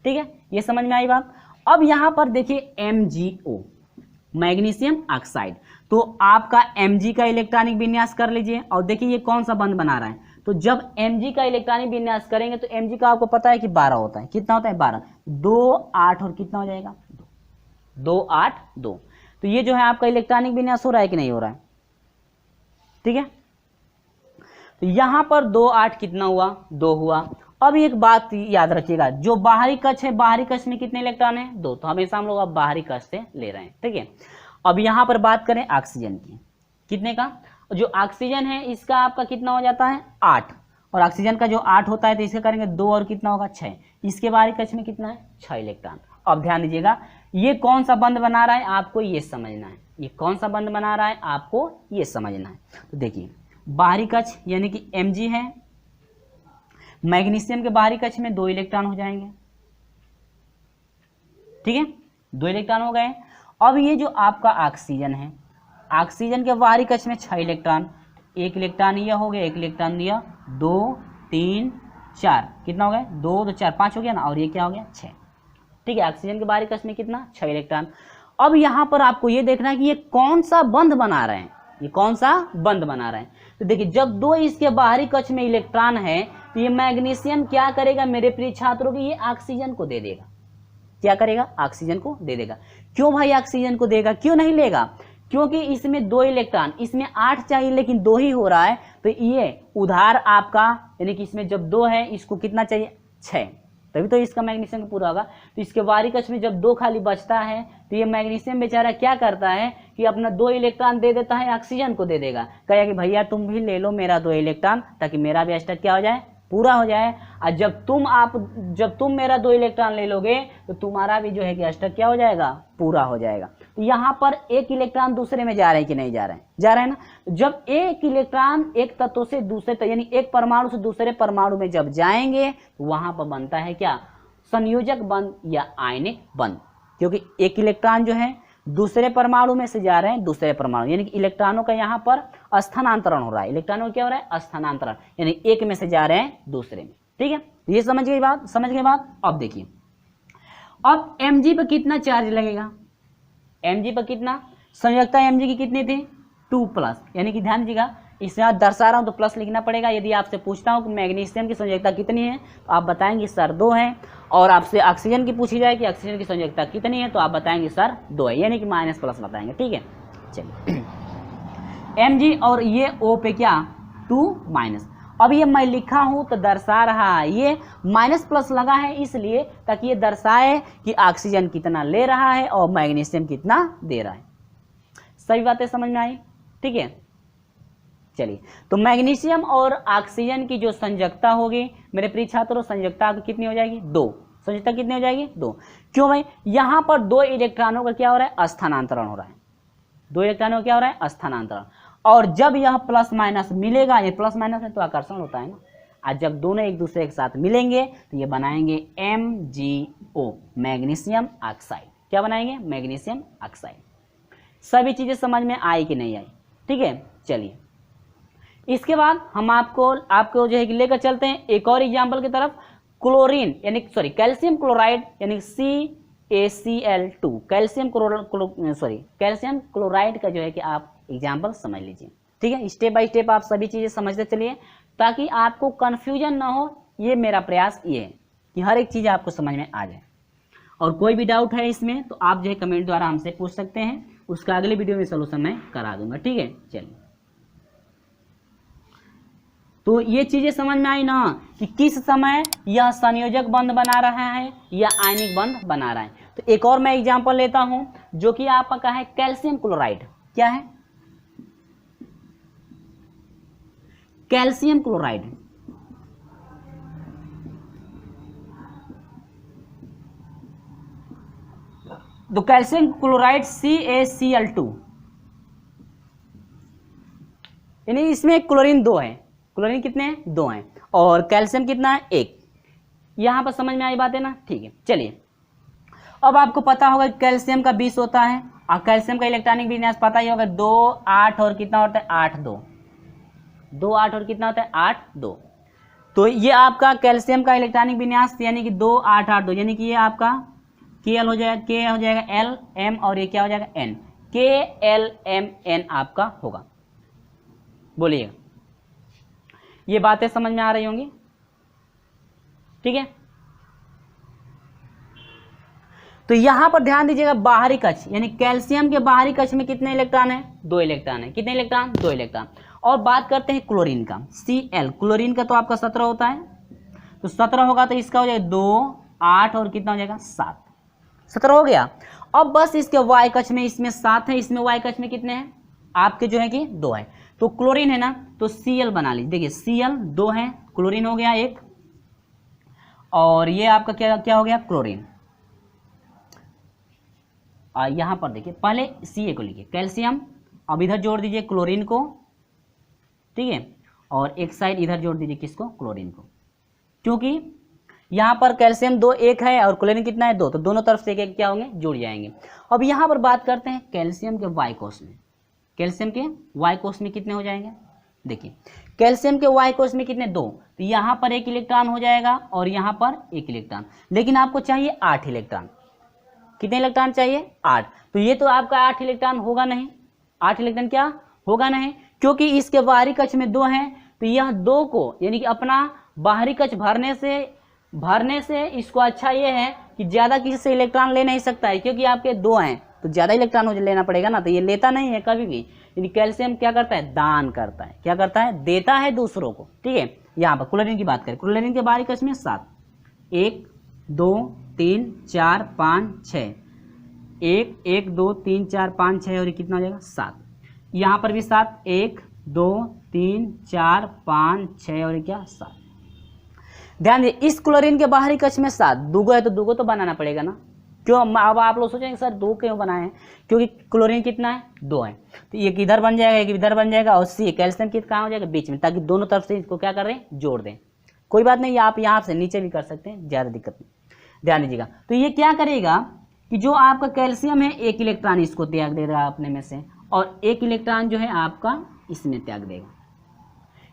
ठीक है, ये समझ में आई बात। अब यहाँ पर देखिए MgO मैग्नीशियम ऑक्साइड, तो आपका Mg का इलेक्ट्रॉनिक विन्यास कर लीजिए और देखिए ये कौन सा बंध बना रहा है। तो जब Mg का इलेक्ट्रॉनिक विन्यास करेंगे तो Mg का आपको पता है कि 12 होता है, कितना होता है 12, 2 8 और कितना हो जाएगा 2 8 2। तो ये जो है आपका इलेक्ट्रॉनिक विन्यास हो रहा है कि नहीं हो रहा है, ठीक है। तो यहां पर 2 8 कितना हुआ, 2 हुआ। अब एक बात याद रखिएगा, जो बाहरी कक्ष है, बाहरी कक्ष में कितने इलेक्ट्रॉन है, 2, तो हमेशा हम लोग अब बाहरी कक्ष से ले रहे हैं। ठीक है, अब यहां पर बात करें ऑक्सीजन की, कितने का, जो ऑक्सीजन है इसका आपका कितना हो जाता है 8, और ऑक्सीजन का जो 8 होता है तो इसका करेंगे 2 और कितना होगा 6, इसके बाहरी कक्ष में कितना है 6 इलेक्ट्रॉन। अब ध्यान दीजिएगा ये कौन सा बंध बना रहा है आपको ये समझना है, ये कौन सा बंध बना रहा है आपको ये समझना है। तो देखिए बाहरी कक्ष यानी कि Mg है, मैग्नीशियम के बाहरी कक्ष में 2 इलेक्ट्रॉन हो जाएंगे, ठीक है 2 इलेक्ट्रॉन हो गए। अब ये जो आपका ऑक्सीजन है, ऑक्सीजन के बाहरी कक्ष में 6 इलेक्ट्रॉन, 1 इलेक्ट्रॉन यह हो गया, 1 इलेक्ट्रॉन दिया, 2 3 4, कितना हो गया 2 2 4 5 हो गया ना, और ये क्या हो गया 6, ठीक है। ऑक्सीजन के बाहरी कक्ष में कितना 6 इलेक्ट्रॉन। अब यहां पर आपको ये देखना है कि ये कौन सा बंध बना रहे हैं, ये कौन सा बंध बना रहे हैं। तो देखिए जब 2 इसके बाहरी कक्ष में इलेक्ट्रॉन है तो ये मैग्नीशियम क्या करेगा मेरे प्रिय छात्रों की, ये ऑक्सीजन को दे देगा, क्या करेगा ऑक्सीजन को दे देगा। क्यों भाई ऑक्सीजन को देगा, क्यों नहीं लेगा, क्योंकि इसमें 2 इलेक्ट्रॉन, इसमें 8 चाहिए लेकिन 2 ही हो रहा है, तो ये उधार आपका यानी कि इसमें जब 2 है इसको कितना चाहिए 6, तभी तो इसका मैग्नीशियम पूरा होगा। तो इसके बाहरी कक्ष में जब 2 खाली बचता है तो ये मैग्नीशियम बेचारा क्या करता है कि अपना 2 इलेक्ट्रॉन दे देता है, ऑक्सीजन को दे देगा, कहेगा कि भैया तुम भी ले लो मेरा 2 इलेक्ट्रॉन ताकि मेरा भी स्टेट क्या हो जाए पूरा हो जाए। और जब तुम मेरा 2 इलेक्ट्रॉन ले लोगे तो तुम्हारा भी जो है कि स्टेट क्या हो जाएगा पूरा हो जाएगा। तो यहाँ पर 1 इलेक्ट्रॉन दूसरे में जा रहे हैं कि नहीं जा रहे हैं, जा रहे हैं ना। जब 1 इलेक्ट्रॉन एक तत्व से दूसरे यानी एक परमाणु से दूसरे परमाणु में जब जाएंगे तो वहां पर बनता है क्या संयोजक बंध या आयनिक बंध, क्योंकि 1 इलेक्ट्रॉन जो है दूसरे परमाणु में से जा रहे हैं दूसरे परमाणु, यानी कि इलेक्ट्रॉनों का यहाँ पर स्थानांतरण हो रहा है, इलेक्ट्रॉनों क्या हो रहा है स्थानांतरण, यानी एक में से जा रहे हैं दूसरे में, ठीक है। ये समझ गई बात। अब देखिए अब Mg पर कितना चार्ज लगेगा, Mg पर कितना, संयोजकता Mg की कितनी थी 2+, यानी कि ध्यान दीजिएगा इसमें दर्शा रहा हूं तो प्लस लिखना पड़ेगा। यदि आपसे पूछता हूं कि मैग्नीशियम की संयोजकता कितनी है तो आप बताएंगे सर 2 है, और आपसे ऑक्सीजन की पूछी जाए कि ऑक्सीजन की संयोजकता कितनी है तो आप बताएंगे सर 2 है, यानी कि माइनस+ बताएंगे, ठीक है। चलिए Mg और ये O पे क्या 2-। अब ये मैं लिखा हूं तो दर्शा रहा है, ये माइनस+ लगा है इसलिए ताकि ये दर्शाए कि ऑक्सीजन कितना ले रहा है और मैग्नीशियम कितना दे रहा है। सभी बातें समझ में आई, ठीक है। चलिए, तो मैग्नीशियम और ऑक्सीजन की जो संयोजकता होगी मेरे प्रिय छात्रों, संयोजकता आपकी कितनी हो जाएगी? 2। संयोजकता कितनी हो जाएगी? 2। क्यों भाई? यहाँ पर 2 इलेक्ट्रॉनों का क्या हो रहा है? स्थानांतरण हो रहा है। 2 इलेक्ट्रॉनों का क्या हो रहा है? स्थानांतरण। और जब यह प्लस माइनस मिलेगा, ये प्लस माइनस है तो आकर्षण होता है ना, आज जब दोनों एक दूसरे के साथ मिलेंगे तो ये बनाएंगे MgO, मैग्नीशियम ऑक्साइड। क्या बनाएंगे? Magnesium oxide. सभी चीजें समझ में आई कि नहीं आई? ठीक है, चलिए इसके बाद हम आपको जो है लेकर चलते हैं एक और एग्जाम्पल की तरफ। क्लोरीन यानी कैल्शियम क्लोराइड यानी CaCl2, कैल्शियम क्लोराइड का जो है कि आप एग्जाम्पल समझ लीजिए। ठीक है, स्टेप बाय स्टेप आप सभी चीजें समझते चलिए ताकि आपको कंफ्यूजन ना हो। ये मेरा प्रयास ये है कि हर एक चीज आपको समझ में आ जाए। और कोई भी डाउट है इसमें तो आप जो है कमेंट द्वारा हमसे पूछ सकते हैं, उसका अगले वीडियो में सोल्यूशन मैं करा दूंगा। ठीक है, चलिए तो ये चीजें समझ में आई ना कि किस समय यह संयोजक बंध बना रहा है या आयनिक बंध बना रहा है। तो एक और मैं एग्जांपल लेता हूं जो कि आपका है कैल्शियम क्लोराइड। क्या है? Calcium chloride. तो कैल्शियम क्लोराइड CaCl2 यानी इसमें क्लोरीन 2 है। क्लोरीन कितने हैं? 2 हैं। और कैल्शियम कितना है? 1। यहां पर समझ में आई बात है ना? ठीक है, चलिए अब आपको पता होगा कैल्शियम का 20 होता है और कैल्शियम का इलेक्ट्रॉनिक विन्यास पता ही होगा 2 8 और कितना होता है? 8 2 2 8 और कितना होता है? 8 2। तो ये आपका कैल्शियम का इलेक्ट्रॉनिक विन्यास यानी कि 2 8 8 2 यानी कि ये आपका Kl हो जाएगा, K हो जाएगा L M और ये क्या हो जाएगा? N। KLMN आपका होगा। बोलिएगा, ये बातें समझ में आ रही होंगी? ठीक है, तो यहां पर ध्यान दीजिएगा बाहरी कक्ष यानी कैल्शियम के बाहरी कक्ष में कितने इलेक्ट्रॉन है? 2 इलेक्ट्रॉन है। कितने इलेक्ट्रॉन? 2 इलेक्ट्रॉन। और बात करते हैं क्लोरीन का, Cl। क्लोरीन का तो आपका 17 होता है, तो 17 होगा तो इसका हो जाएगा 2 8 और कितना हो जाएगा? 7। 17 हो गया। अब बस इसके वाई कक्ष में इसमें 7 है, इसमें वाई कक्ष में कितने हैं? आपके जो है कि 2 है। तो क्लोरीन है ना, तो Cl बना लीजिए। देखिए Cl 2 है, क्लोरीन हो गया 1 और ये आपका क्या क्या हो गया? क्लोरीन। यहां पर देखिए पहले Ca को लिखिए कैल्शियम, अब इधर जोड़ दीजिए क्लोरीन को। ठीक है, और एक साइड इधर जोड़ दीजिए किसको? क्लोरीन को, क्योंकि यहां पर कैल्शियम 2 1 है और क्लोरीन कितना है? 2, तो दोनों तरफ से एक एक क्या होंगे? जुड़ जाएंगे। अब यहां पर बात करते हैं कैल्शियम के वाई कोष में। कैल्शियम के वाई कोष में कितने हो जाएंगे? देखिए कैल्शियम के वाई कोष में कितने? 2, तो यहां पर 1 इलेक्ट्रॉन हो जाएगा और यहां पर 1 इलेक्ट्रॉन, लेकिन आपको चाहिए 8 इलेक्ट्रॉन। कितने इलेक्ट्रॉन चाहिए? 8। तो ये तो आपका 8 इलेक्ट्रॉन होगा नहीं। 8 इलेक्ट्रॉन क्या होगा नहीं, क्योंकि इसके बाहरी कक्ष में 2 है, तो यह 2 को यानी कि अपना बाहरी कक्ष भरने से इसको अच्छा ये है कि ज्यादा किसी से इलेक्ट्रॉन ले नहीं सकता है, क्योंकि आपके 2 हैं तो ज्यादा इलेक्ट्रॉन लेना पड़ेगा ना, तो ये लेता नहीं है कभी भी। यानी कैल्शियम क्या करता है? दान करता है। क्या करता है? देता है दूसरों को। ठीक है, यहाँ पर क्लोरीन की बात करें, क्लोरीन के बाहरी कक्ष में 7, 1 2 3 4 5 6, 1 1 2 3 4 5 6 और ये कितना हो जाएगा? 7। यहाँ पर भी 7, 1 2 3 4 5 6 और ये क्या? 7। ध्यान दीजिए इस क्लोरीन के बाहरी कक्ष में 7, दूगो है तो दूगो तो बनाना पड़ेगा ना। क्यों? अब आप लोग सोचेंगे सर 2 क्यों बनाए हैं? क्योंकि क्लोरीन कितना है? 2 है, तो एक इधर बन जाएगा एक इधर बन जाएगा और सी कैल्शियम कितना कहाँ हो जाएगा? बीच में, ताकि दोनों तरफ से इसको क्या कर रहे हैं? जोड़ दें। कोई बात नहीं, आप यहाँ से नीचे भी कर सकते हैं, ज्यादा दिक्कत नहीं। ध्यान दीजिएगा, तो ये क्या करेगा कि जो आपका कैल्शियम है 1 इलेक्ट्रॉन इसको त्याग देगा अपने में से और 1 इलेक्ट्रॉन जो है आपका इसमें त्याग देगा,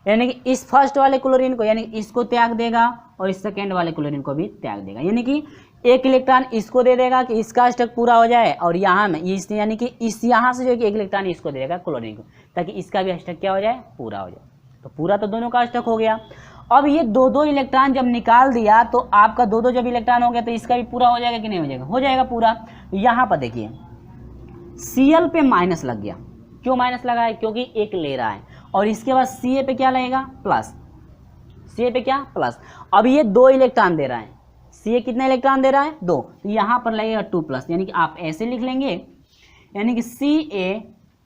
यानी कि इस फर्स्ट वाले क्लोरीन को यानी इसको त्याग देगा और इस सेकेंड वाले क्लोरीन को भी त्याग देगा, यानी कि 1 इलेक्ट्रॉन इसको दे देगा कि इसका अष्टक पूरा हो जाए और यहाँ में इस यानी कि इस यहाँ से जो है कि 1 इलेक्ट्रॉन इसको दे देगा क्लोरीन को, ताकि इसका भी अष्टक क्या हो जाए? पूरा हो जाए। तो पूरा तो दोनों का अष्टक हो गया। अब ये 2-2 इलेक्ट्रॉन जब निकाल दिया तो आपका 2-2 जब इलेक्ट्रॉन हो गया तो इसका भी पूरा हो जाएगा कि नहीं हो जाएगा? हो जाएगा पूरा। तो यहाँ पर देखिए Cl पे माइनस लग गया। क्यों माइनस लगा है? क्योंकि 1 ले रहा है और इसके बाद Ca पे क्या लगेगा? प्लस। Ca पे क्या? प्लस। अब ये 2 इलेक्ट्रॉन दे रहा है, Ca कितना इलेक्ट्रॉन दे रहा है? 2, तो यहाँ पर लगेगा 2 प्लस, यानी कि आप ऐसे लिख लेंगे, यानी कि Ca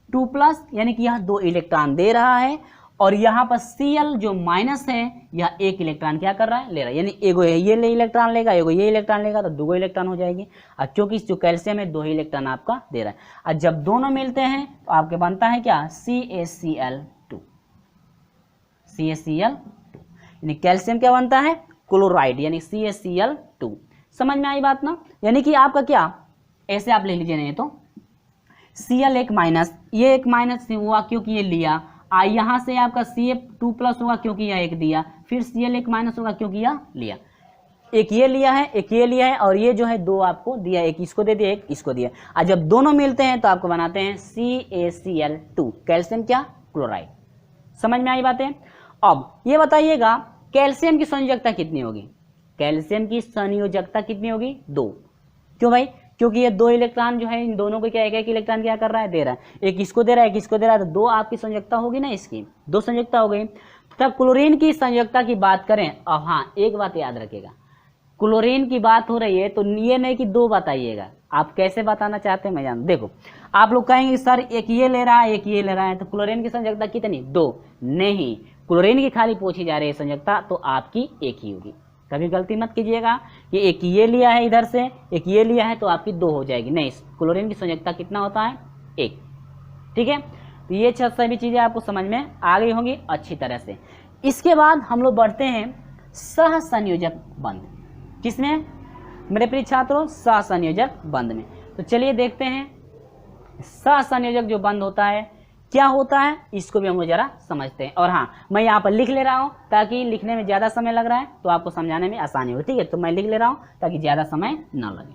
2 प्लस, यानी कि यह 2 इलेक्ट्रॉन दे रहा है और यहाँ पर Cl जो माइनस है यह एक इलेक्ट्रॉन क्या कर रहा है, ले रहा है, यानी एगो ये इलेक्ट्रॉन लेगा, एगो ये इलेक्ट्रॉन लेगा, तो दो इलेक्ट्रॉन हो जाएगी। और क्योंकि जो कैल्शियम है दो ही इलेक्ट्रॉन आपका दे रहा है, और जब दोनों मिलते हैं तो आपके बनता है क्या, CaCl2, यानी कैल्शियम क्या बनता है, क्लोराइड, यानी CaCl2। समझ में आई बात ना। यानी कि आपका क्या, ऐसे आप ले लीजिए, नहीं तो Cl एक माइनस, ये एक माइनस हुआ क्योंकि ये लिया, यहाँ से आपका Ca2 प्लस होगा क्योंकि यह एक दिया, फिर Cl एक माइनस होगा क्योंकि यह लिया, एक ये लिया है, एक ये लिया है, और ये जो है दो आपको दिया, एक इसको दे दिया, एक इसको दिया, और जब दोनों मिलते हैं तो आपको बनाते हैं CaCl2, कैल्शियम क्या, क्लोराइड। समझ में आई बातें। अब ये बताइएगा कैल्शियम की संयोजकता कितनी होगी, कैल्शियम की संयोजकता कितनी होगी, 2। क्यों भाई, क्योंकि ये दो इलेक्ट्रॉन जो है इन दोनों को क्या एक इलेक्ट्रॉन क्या कर रहा है, दे रहा है, एक इसको दे रहा है, एक इसको दे रहा है, तो दो आपकी संयोजकता होगी ना, इसकी दो संयोजकता हो गई। तब क्लोरीन की संयोजकता की बात करें, अब हाँ एक बात याद रखिएगा, क्लोरीन की बात हो रही है तो ये नहीं कि दो बताइएगा, आप कैसे बताना चाहते हैं मैं जान। देखो आप लोग कहेंगे सर एक ये ले रहा है एक ये ले रहा है, तो क्लोरीन की संयोजकता कितनी, 2, नहीं, क्लोरीन की खाली पूछी जा रही है संयोजकता, तो आपकी एक ही होगी। कभी गलती मत कीजिएगा कि एक ये लिया है इधर से, एक ये लिया है तो आपकी 2 हो जाएगी, नहीं, क्लोरीन की संयोजकता कितना होता है, 1। ठीक है, तो ये सभी चीज़ें आपको समझ में आ गई होंगी अच्छी तरह से। इसके बाद हम लोग बढ़ते हैं सहसंयोजक बंध, किसमें मेरे प्रिय छात्रों, सहसंयोजक बंध में। तो चलिए देखते हैं सहसंयोजक जो बंध होता है क्या होता है, इसको भी हम लोग जरा समझते हैं। और हाँ मैं यहाँ पर लिख ले रहा हूँ ताकि लिखने में ज़्यादा समय लग रहा है तो आपको समझाने में आसानी हो, ठीक है, तो मैं लिख ले रहा हूँ ताकि ज़्यादा समय ना लगे।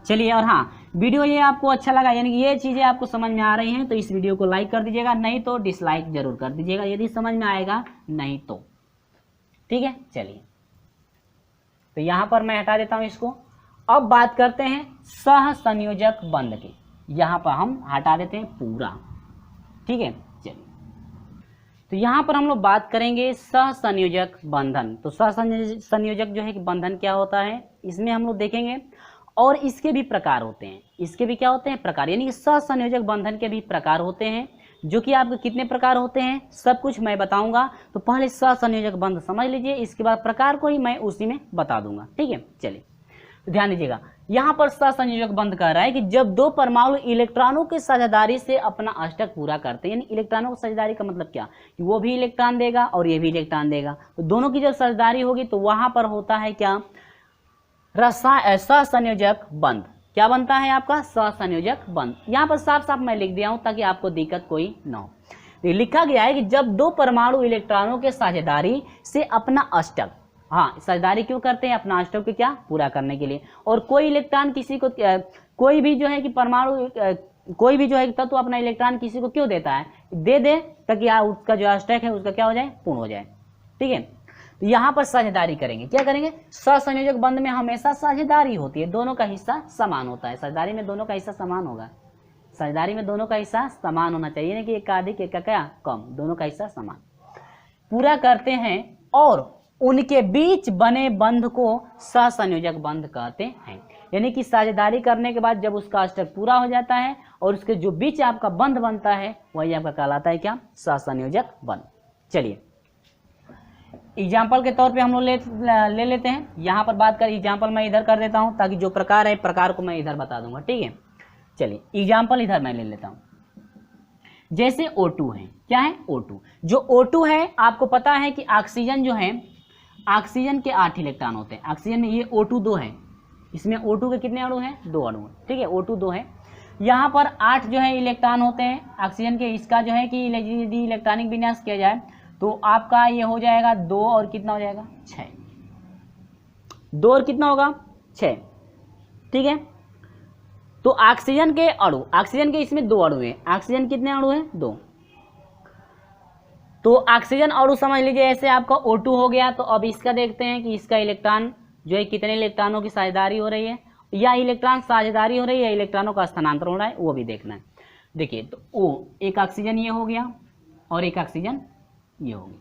चलिए, और हाँ वीडियो ये आपको अच्छा लगा, यानी कि ये चीज़ें आपको समझ में आ रही हैं, तो इस वीडियो को लाइक कर दीजिएगा, नहीं तो डिसलाइक जरूर कर दीजिएगा यदि समझ में आएगा, नहीं तो ठीक है। चलिए, तो यहाँ पर मैं हटा देता हूँ इसको। अब बात करते हैं सहसंयोजक बंध की, यहाँ पर हम हटा देते हैं पूरा, ठीक है। चलिए, तो यहाँ पर हम लोग बात करेंगे सहसंयोजक बंधन। तो सहसंयोजक जो है कि बंधन क्या होता है, इसमें हम लोग देखेंगे, और इसके भी प्रकार होते हैं, इसके भी क्या होते हैं, प्रकार, यानी कि सहसंयोजक बंधन के भी प्रकार होते हैं, जो कि आपके कितने प्रकार होते हैं सब कुछ मैं बताऊंगा। तो पहले सहसंयोजक बंध समझ लीजिए, इसके बाद प्रकार को ही मैं उसी में बता दूंगा, ठीक है। चलिए, तो ध्यान दीजिएगा, यहाँ पर सहसंयोजक बंध कह रहा है कि जब दो परमाणु इलेक्ट्रॉनों की साझेदारी से अपना अष्टक पूरा करते हैं, यानी इलेक्ट्रॉनों की साझेदारी का मतलब क्या, कि वो भी इलेक्ट्रॉन देगा और ये भी इलेक्ट्रॉन देगा, तो दोनों की जब साझेदारी होगी तो वहां पर होता है क्या, सहसंयोजक बंध। क्या बनता है आपका, सहसंयोजक बंध। यहाँ पर साफ साफ मैं लिख दिया हूं ताकि आपको दिक्कत कोई ना हो। तो लिखा गया है कि जब दो परमाणु इलेक्ट्रॉनों के साझेदारी से अपना अष्टक, हाँ साझेदारी क्यों करते हैं, अपना अष्टक को क्या पूरा करने के लिए, और कोई इलेक्ट्रॉन किसी को, कोई भी जो है कि परमाणु, कोई भी जो है तत्व अपना इलेक्ट्रॉन किसी को क्यों देता है, दे दे ताकि उसका जो अष्टक है उसका क्या हो जाए, पूर्ण हो जाए, ठीक है। तो यहाँ पर साझेदारी करेंगे, क्या करेंगे, सहसंयोजक बंध में हमेशा साझेदारी होती है, दोनों का हिस्सा समान होता है, साझेदारी में दोनों का हिस्सा समान होगा, साझेदारी में दोनों का हिस्सा समान होना चाहिए, ना कि एक का अधिक एक का क्या कम, दोनों का हिस्सा समान पूरा करते हैं, और उनके बीच बने बंध को सहसंयोजक बंध कहते हैं। यानी कि साझेदारी करने के बाद जब उसका अष्टक पूरा हो जाता है और उसके जो बीच आपका बंध बनता है वही आपका कहलाता है क्या, सहसंयोजक बंध। चलिए, एग्जाम्पल के तौर पे हम लोग ले लेते हैं, यहाँ पर बात कर, एग्जाम्पल मैं इधर कर देता हूँ ताकि जो प्रकार है प्रकार को मैं इधर बता दूंगा, ठीक है। चलिए, एग्जाम्पल इधर मैं ले लेता हूँ, जैसे O2 है, क्या है O2, जो O2 है आपको पता है कि ऑक्सीजन जो है, ऑक्सीजन के 8 इलेक्ट्रॉन होते हैं, ऑक्सीजन में ये O2 2 है, इसमें O2 के कितने अणु हैं, 2 अणु, ठीक है, O2 2 है, यहाँ पर 8 जो है इलेक्ट्रॉन होते हैं ऑक्सीजन के, इसका जो है कि यदि इलेक्ट्रॉनिक विन्यास किया जाए तो आपका ये हो जाएगा 2 और कितना हो जाएगा, 6, 2 और कितना होगा, 6, ठीक है। तो ऑक्सीजन के अणु, ऑक्सीजन के इसमें 2 अणु हैं, ऑक्सीजन कितने अणु हैं, 2, तो ऑक्सीजन अणु समझ लीजिए ऐसे आपका O2 हो गया। तो अब इसका देखते हैं कि इसका इलेक्ट्रॉन जो है कितने इलेक्ट्रॉनों की साझेदारी हो रही है, या इलेक्ट्रॉन साझेदारी हो रही है या इलेक्ट्रॉनों का स्थानांतरण हो रहा है, वो भी देखना है। देखिए, तो O एक ऑक्सीजन ये हो गया और एक ऑक्सीजन ये होगी,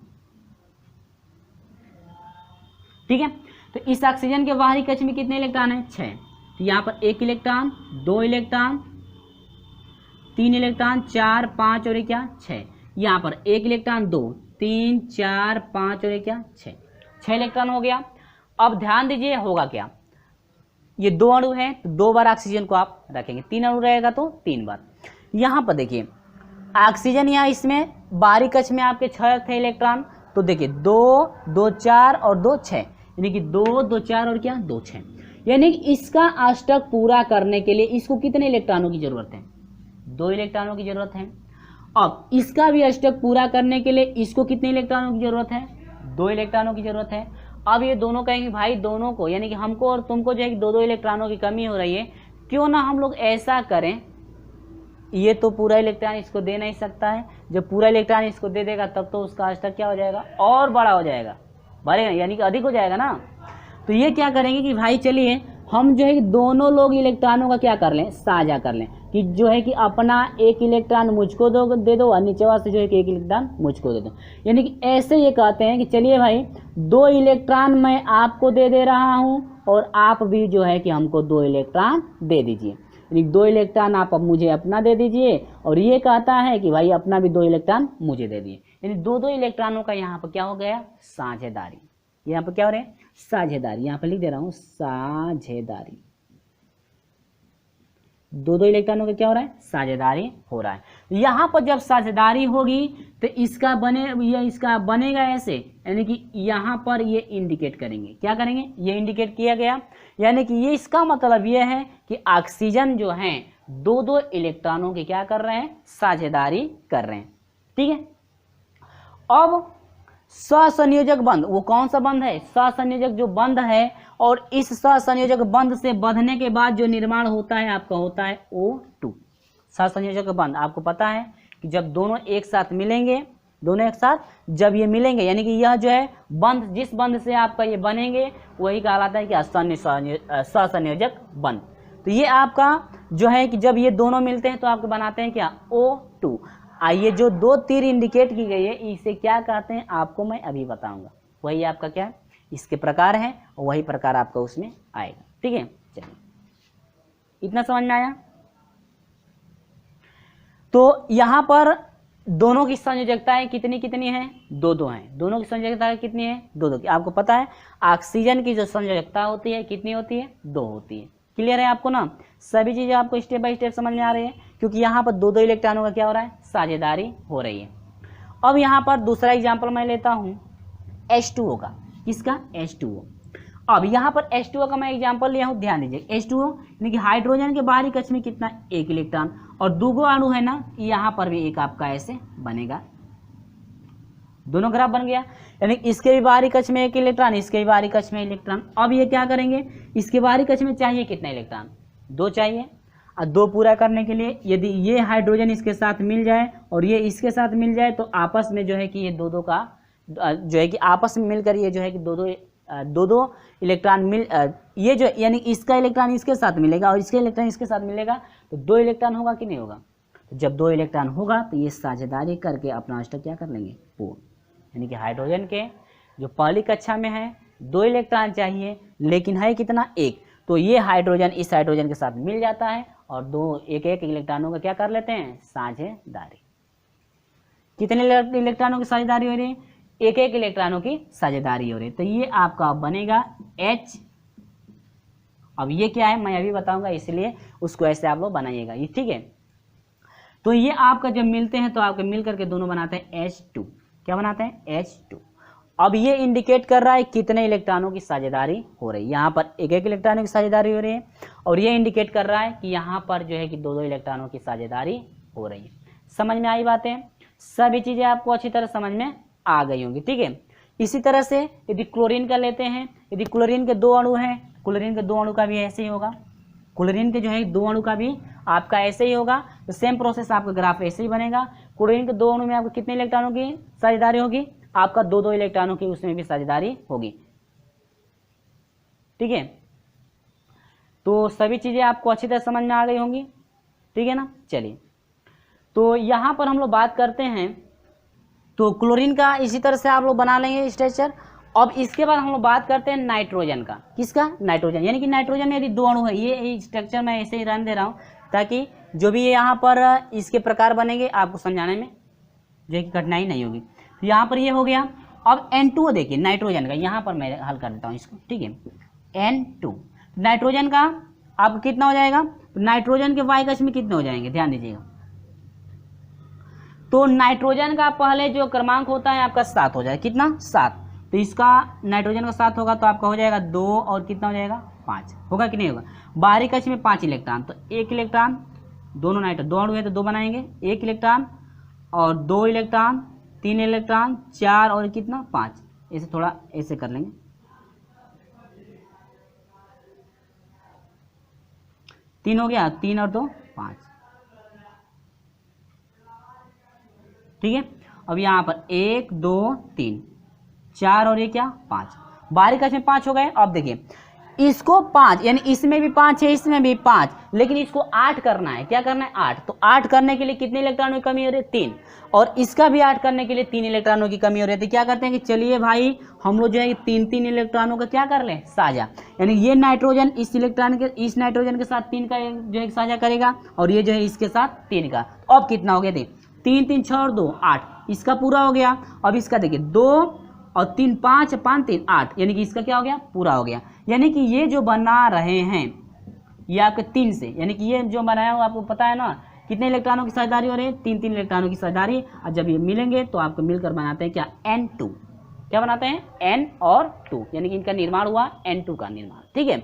ठीक है। तो इस ऑक्सीजन के बाहरी कक्ष में कितने इलेक्ट्रॉन हैं, 6, तो यहाँ पर 1 इलेक्ट्रॉन, 2 इलेक्ट्रॉन, 3 इलेक्ट्रॉन, 4, 5 और क्या 6, यहाँ पर 1 इलेक्ट्रॉन 2, 3 4 5 और ये क्या 6 इलेक्ट्रॉन हो गया। अब ध्यान दीजिए होगा क्या, ये 2 अणु हैं तो 2 बार ऑक्सीजन को आप रखेंगे, 3 अणु रहेगा तो 3 बार। यहाँ पर देखिए ऑक्सीजन, यहाँ इसमें बाहरी कक्ष में आपके 6 थे इलेक्ट्रॉन, तो देखिए 2 2 4 और 2 6, यानी कि 2 2 4 और क्या 2 6, यानी कि इसका अष्टक पूरा करने के लिए इसको कितने इलेक्ट्रॉनों की जरूरत है, 2 इलेक्ट्रॉनों की जरूरत है। अब इसका भी अष्टक पूरा करने के लिए इसको कितने इलेक्ट्रॉनों की जरूरत है, 2 इलेक्ट्रॉनों की जरूरत है। अब ये दोनों कहेंगे भाई दोनों को, यानी कि हमको और तुमको जो है कि 2 इलेक्ट्रॉनों की कमी हो रही है, क्यों ना हम लोग ऐसा करें, ये तो पूरा इलेक्ट्रॉन इसको दे नहीं सकता है, जब पूरा इलेक्ट्रॉन इसको दे देगा तब तो उसका अष्टक क्या हो जाएगा, और बड़ा हो जाएगा, बढ़ेगा यानी कि अधिक हो जाएगा ना। तो ये क्या करेंगे कि भाई चलिए हम जो है कि दोनों लोग इलेक्ट्रॉनों का क्या कर लें, साझा कर लें, कि जो है कि अपना एक इलेक्ट्रॉन मुझको दे दो और नीचे वाले से जो है कि एक इलेक्ट्रॉन मुझको दे दो। यानी कि ऐसे ये कहते हैं कि चलिए भाई 2 इलेक्ट्रॉन मैं आपको दे रहा हूँ और आप भी जो है कि हमको 2 इलेक्ट्रॉन दे दीजिए, यानी 2 इलेक्ट्रॉन आप अब मुझे अपना दे दीजिए, और ये कहता है कि भाई अपना भी 2 इलेक्ट्रॉन मुझे दे दिए, यानी 2 इलेक्ट्रॉनों का यहाँ पर क्या हो गया, साझेदारी। यहाँ पर क्या हो रहा है, साझेदारी, यहाँ पर लिख दे रहा हूँ साझेदारी। 2 इलेक्ट्रॉनों का क्या हो रहा है, साझेदारी हो रहा है। यहाँ पर जब साझेदारी होगी तो इसका बनेगा ऐसे, यानी कि यहाँ पर ये इंडिकेट करेंगे, क्या करेंगे, ये इंडिकेट किया गया, यानी कि ये इसका मतलब ये है कि ऑक्सीजन जो है 2 इलेक्ट्रॉनों की क्या कर रहे हैं, साझेदारी कर रहे हैं। ठीक है। अब सहसंयोजक बंध, वो कौन सा बंध है, सहसंयोजक जो बंध है, और इस सहसंयोजक बंध से बंधने के बाद जो निर्माण होता है आपका होता है O2। सहसंयोजक बंध आपको पता है कि जब दोनों एक साथ मिलेंगे, दोनों एक साथ जब ये मिलेंगे, यानी कि यह जो है बंध, जिस बंध से आपका ये बनेंगे वही कहलाता है कि सहसंयोजक बंध। तो ये आपका जो है कि जब ये दोनों मिलते हैं तो आपको बनाते हैं क्या, O2। आइए जो 2 तीर इंडिकेट की गई है इसे क्या कहते हैं आपको मैं अभी बताऊंगा, वही आपका क्या इसके प्रकार है, और वही प्रकार आपका उसमें आएगा। ठीक है, चलिए इतना समझ में आया। तो यहाँ पर दोनों की संयोजकताएं कितनी कितनी है, 2 हैं। दोनों की संयोजकता कितनी है, 2 की। आपको पता है ऑक्सीजन की जो संयोजकता होती है कितनी होती है, 2 होती है। क्लियर है आपको ना, सभी चीजें आपको स्टेप बाय स्टेप समझ में आ रही है, क्योंकि यहाँ पर 2 इलेक्ट्रॉनों का क्या हो रहा है, साझेदारी हो रही है। अब यहाँ पर दूसरा एग्जाम्पल मैं लेता हूँ H2O का, किसका, H2O। अब यहाँ पर H2O का मैं एग्जाम्पल लिया हूँ, ध्यान दीजिए। H2O यानी कि हाइड्रोजन के बाहरी कक्ष में कितना, 1 इलेक्ट्रॉन, और 2 अणु है ना, यहाँ पर भी एक आपका ऐसे बनेगा, दोनों ग्राफ बन गया, यानी इसके भी बाहरी कक्ष में 1 इलेक्ट्रॉन, इसके भी बाहरी कक्ष में इलेक्ट्रॉन। अब ये क्या करेंगे, इसके बाहरी कक्ष में चाहिए कितना इलेक्ट्रॉन, 2 चाहिए, और 2 पूरा करने के लिए यदि ये हाइड्रोजन इसके साथ मिल जाए और ये इसके साथ मिल जाए तो आपस में जो है कि ये 2 का जो है कि आपस में मिलकर ये जो है कि 2 इलेक्ट्रॉन मिल, ये जो यानी इसका इलेक्ट्रॉन इसके साथ मिलेगा और इसके इलेक्ट्रॉन इसके साथ मिलेगा, तो 2 इलेक्ट्रॉन होगा कि नहीं होगा। तो जब 2 इलेक्ट्रॉन होगा तो ये साझेदारी करके अपना अष्टक क्या कर लेंगे, पूर्ण। यानी कि हाइड्रोजन के जो पहली कक्षा में है 2 इलेक्ट्रॉन चाहिए, लेकिन है कितना, 1। तो ये हाइड्रोजन इस हाइड्रोजन के साथ मिल जाता है और 2 एक इलेक्ट्रॉनों का क्या कर लेते हैं, साझेदारी। कितने इलेक्ट्रॉनों की साझेदारी हो रही है, 1 इलेक्ट्रॉनों की साझेदारी हो रही है। तो ये आपका बनेगा H। अब ये क्या है मैं अभी बताऊंगा, इसलिए उसको ऐसे आप लोग बनाइएगा, ये ठीक है। तो ये आपका जब मिलते हैं तो आपके मिल करके दोनों बनाते हैं H2। क्या बनाते हैं, H2। अब ये इंडिकेट कर रहा है कितने इलेक्ट्रॉनों की साझेदारी हो रही है, यहाँ पर 1 इलेक्ट्रॉनों की साझेदारी हो रही है, और ये इंडिकेट कर रहा है कि यहाँ पर जो है कि 2 इलेक्ट्रॉनों की साझेदारी हो रही है। समझ में आई बातें, सभी चीजें आपको अच्छी तरह समझ में आ गई होंगी। ठीक है। इसी तरह से यदि क्लोरीन का लेते हैं, यदि क्लोरीन के 2 अणु हैं, क्लोरीन के 2 अणु का भी ऐसे ही होगा, क्लोरीन के जो है 2 अणु का भी आपका ऐसे ही होगा। तो सेम प्रोसेस आपका ग्राफ ऐसे ही बनेगा। क्लोरीन के 2 अणु में आपको कितने इलेक्ट्रॉनों की साझेदारी होगी, आपका 2 इलेक्ट्रॉनों की उसमें भी साझेदारी होगी। ठीक है। तो सभी चीजें आपको अच्छी तरह समझ में आ गई होंगी, ठीक है ना। चलिए, तो यहां पर हम लोग बात करते हैं, तो क्लोरीन का इसी तरह से आप लोग बना लेंगे स्ट्रक्चर। अब इसके बाद हम लोग बात करते हैं नाइट्रोजन का। किसका, नाइट्रोजन। यानी कि नाइट्रोजन में यदि 2 अणु है, ये स्ट्रक्चर मैं ऐसे ही रन दे रहा हूं ताकि जो भी यहाँ पर इसके प्रकार बनेंगे आपको समझाने में जो है कि कठिनाई नहीं होगी। तो यहाँ पर ये हो गया। अब N2 देखिए नाइट्रोजन का, यहाँ पर मैं हल कर देता हूँ इसको, ठीक है। N2 नाइट्रोजन का आपको कितना हो जाएगा, तो नाइट्रोजन के y कक्ष में कितने हो जाएंगे, ध्यान दीजिएगा। तो नाइट्रोजन का पहले जो क्रमांक होता है आपका 7 हो जाएगा, कितना 7। तो इसका नाइट्रोजन का 7 होगा तो आपका हो जाएगा 2 और कितना हो जाएगा 5, होगा कि नहीं होगा। बाहरी कक्ष में 5 इलेक्ट्रॉन, तो 1 इलेक्ट्रॉन, दोनों नाइट्रोजन दो अणु है तो 2 बनाएंगे, 1 इलेक्ट्रॉन और 2 इलेक्ट्रॉन, 3 इलेक्ट्रॉन, 4 और कितना 5, ऐसे थोड़ा ऐसे कर लेंगे। तीन हो गया, 3 और 2 5, ठीक है। अब यहाँ पर 1 2 3 4 और ये क्या 5, बाहरी कक्ष में 5 हो गए। अब देखिए इसको 5 यानी इसमें भी 5 है, इसमें भी 5, लेकिन इसको 8 करना है, क्या करना है 8। तो 8 करने के लिए कितने इलेक्ट्रॉनों की कमी हो रही है 3, और इसका भी 8 करने के लिए 3 इलेक्ट्रॉनों की कमी हो रही है। तो क्या करते हैं कि चलिए भाई हम लोग जो है 3 इलेक्ट्रॉनों का क्या कर लें साझा, यानी ये नाइट्रोजन इस इलेक्ट्रॉन के इस नाइट्रोजन के साथ 3 का जो है साझा करेगा और ये जो है इसके साथ 3 का। तो अब कितना हो गया देखिए 3 3 6 और 2 8, इसका पूरा हो गया। अब इसका देखिए 2 और 3 5 5 3 8, यानी कि इसका क्या हो गया पूरा हो गया। यानी कि ये जो बना रहे हैं ये आपके 3 से, यानी कि ये जो बनाया हुआ आपको पता है ना कितने इलेक्ट्रॉनों की साझेदारी हो रही है, 3 इलेक्ट्रॉनों की साझेदारी। और जब ये मिलेंगे तो आपको मिलकर बनाते हैं क्या N2, क्या बनाते हैं N और 2, यानी कि इनका निर्माण हुआ N2 का निर्माण, ठीक है।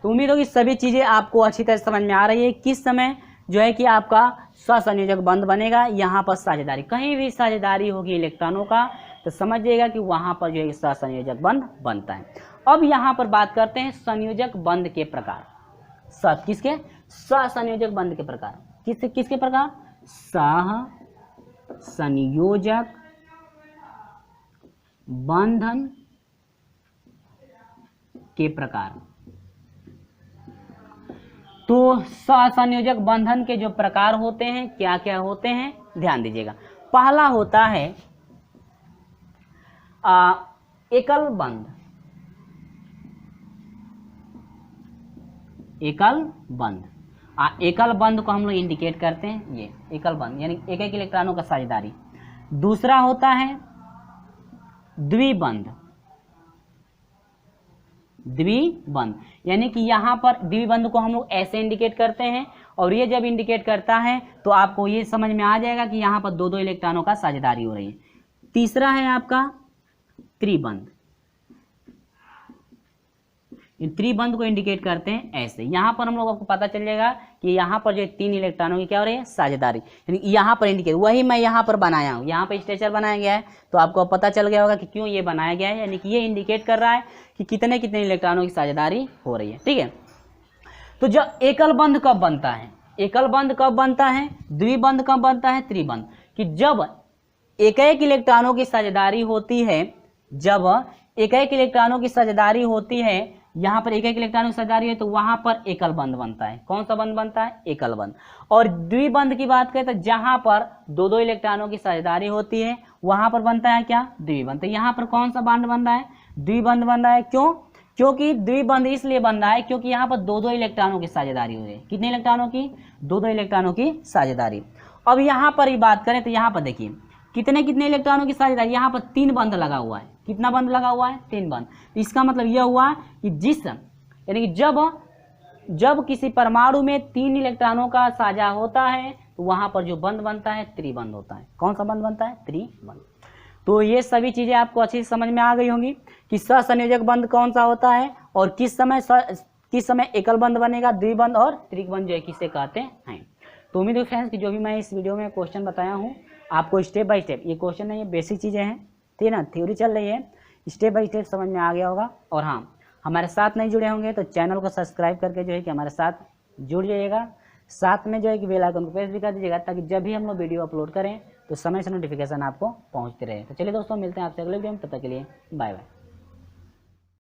तो उम्मीद होगी सभी चीज़ें आपको अच्छी तरह समझ में आ रही है। किस समय जो है कि आपका सहसंयोजक बंध बनेगा, यहाँ पर साझेदारी, कहीं भी साझेदारी होगी इलेक्ट्रॉनों का तो समझिएगा कि वहाँ पर जो है सहसंयोजक बंध बनता है। अब यहाँ पर बात करते हैं संयोजक बंध के प्रकार। किसके सहसंयोजक बंध के प्रकार, किसके प्रकार, सहसंयोजक बंधन के प्रकार। तो सहसंयोजक बंधन के जो प्रकार होते हैं क्या क्या होते हैं, ध्यान दीजिएगा। पहला होता है एकल बंध, एकल बंध। एकल बंध को हम लोग इंडिकेट करते हैं, ये एकल बंध यानी एक एक इलेक्ट्रॉनों का साझेदारी। दूसरा होता है द्विबंध, द्विबंध यानी कि यहाँ पर द्विबंध को हम लोग ऐसे इंडिकेट करते हैं, और ये जब इंडिकेट करता है तो आपको ये समझ में आ जाएगा कि यहाँ पर 2 इलेक्ट्रॉनों का साझेदारी हो रही है। तीसरा है आपका त्रिबंध, त्रिबंध को इंडिकेट करते हैं ऐसे। यहाँ पर हम लोग आपको पता चल जाएगा कि यहाँ पर जो 3 इलेक्ट्रॉनों की क्या हो रही है साझेदारी, यानी यहाँ पर इंडिकेट, वही मैं यहाँ पर बनाया हूँ, यहाँ पर स्ट्रेचर बनाया गया है तो आपको पता चल गया होगा कि क्यों ये बनाया गया है, यानी कि ये इंडिकेट कर रहा है कि कितने इलेक्ट्रॉनों की साझेदारी हो रही है, ठीक है। तो जब एकल बंध कब बनता है, एकल बंध कब बनता है, द्विबंध कब बनता है, त्रिबंध, कि जब एक इलेक्ट्रॉनों की साझेदारी होती है, जब एक इलेक्ट्रॉनों की साझेदारी होती है, यहाँ पर एक इलेक्ट्रॉनों की साझेदारी है तो वहां पर एकल बंध बनता है। कौन सा बंध बनता है, एकल बंध। और द्विबंध की बात करें तो जहां पर 2 इलेक्ट्रॉनों की साझेदारी होती है वहां पर बनता है क्या, द्विबंध। तो यहाँ पर कौन सा बंध बन रहा है, द्विबंध बन रहा है। क्यों, क्योंकि द्विबंध इसलिए बन रहा है क्योंकि यहाँ पर 2 इलेक्ट्रॉनों की साझेदारी हो रही है। कितने इलेक्ट्रॉनों की, 2 इलेक्ट्रॉनों की साझेदारी। अब यहाँ पर ही बात करें तो यहाँ पर देखिए कितने इलेक्ट्रॉनों की साझेदारी, यहाँ पर 3 बंध लगा हुआ है। कितना बंध लगा हुआ है, 3 बंध। इसका मतलब यह हुआ कि जिस यानी कि जब किसी परमाणु में 3 इलेक्ट्रॉनों का साझा होता है तो वहां पर जो बंध बनता है त्रिबंध होता है। कौन सा बंध बनता है, त्रिबंध। तो ये सभी चीजें आपको अच्छी समझ में आ गई होंगी कि सहसंयोजक बंध कौन सा होता है और किस समय एकल बंध बनेगा, द्विबंध और त्रिबंध जो है किसे कहते हैं। तो उम्मीद है फ्रेंड्स कि जो भी मैं इस वीडियो में क्वेश्चन बताया हूँ आपको स्टेप बाय स्टेप, ये क्वेश्चन नहीं, ये बेसिक चीज़ें हैं, ठीक है ना, थ्योरी चल रही है, स्टेप बाय स्टेप समझ में आ गया होगा। और हाँ, हमारे साथ नहीं जुड़े होंगे तो चैनल को सब्सक्राइब करके जो है कि हमारे साथ जुड़ जाइएगा। साथ में जो है कि बेल आइकन को प्रेस भी कर दीजिएगा ताकि जब भी हम लोग वीडियो अपलोड करें तो समय से नोटिफिकेशन आपको पहुँचते रहे। तो चलिए दोस्तों, मिलते हैं आपसे अगले वीडियो में, तब तक के लिए बाय बाय।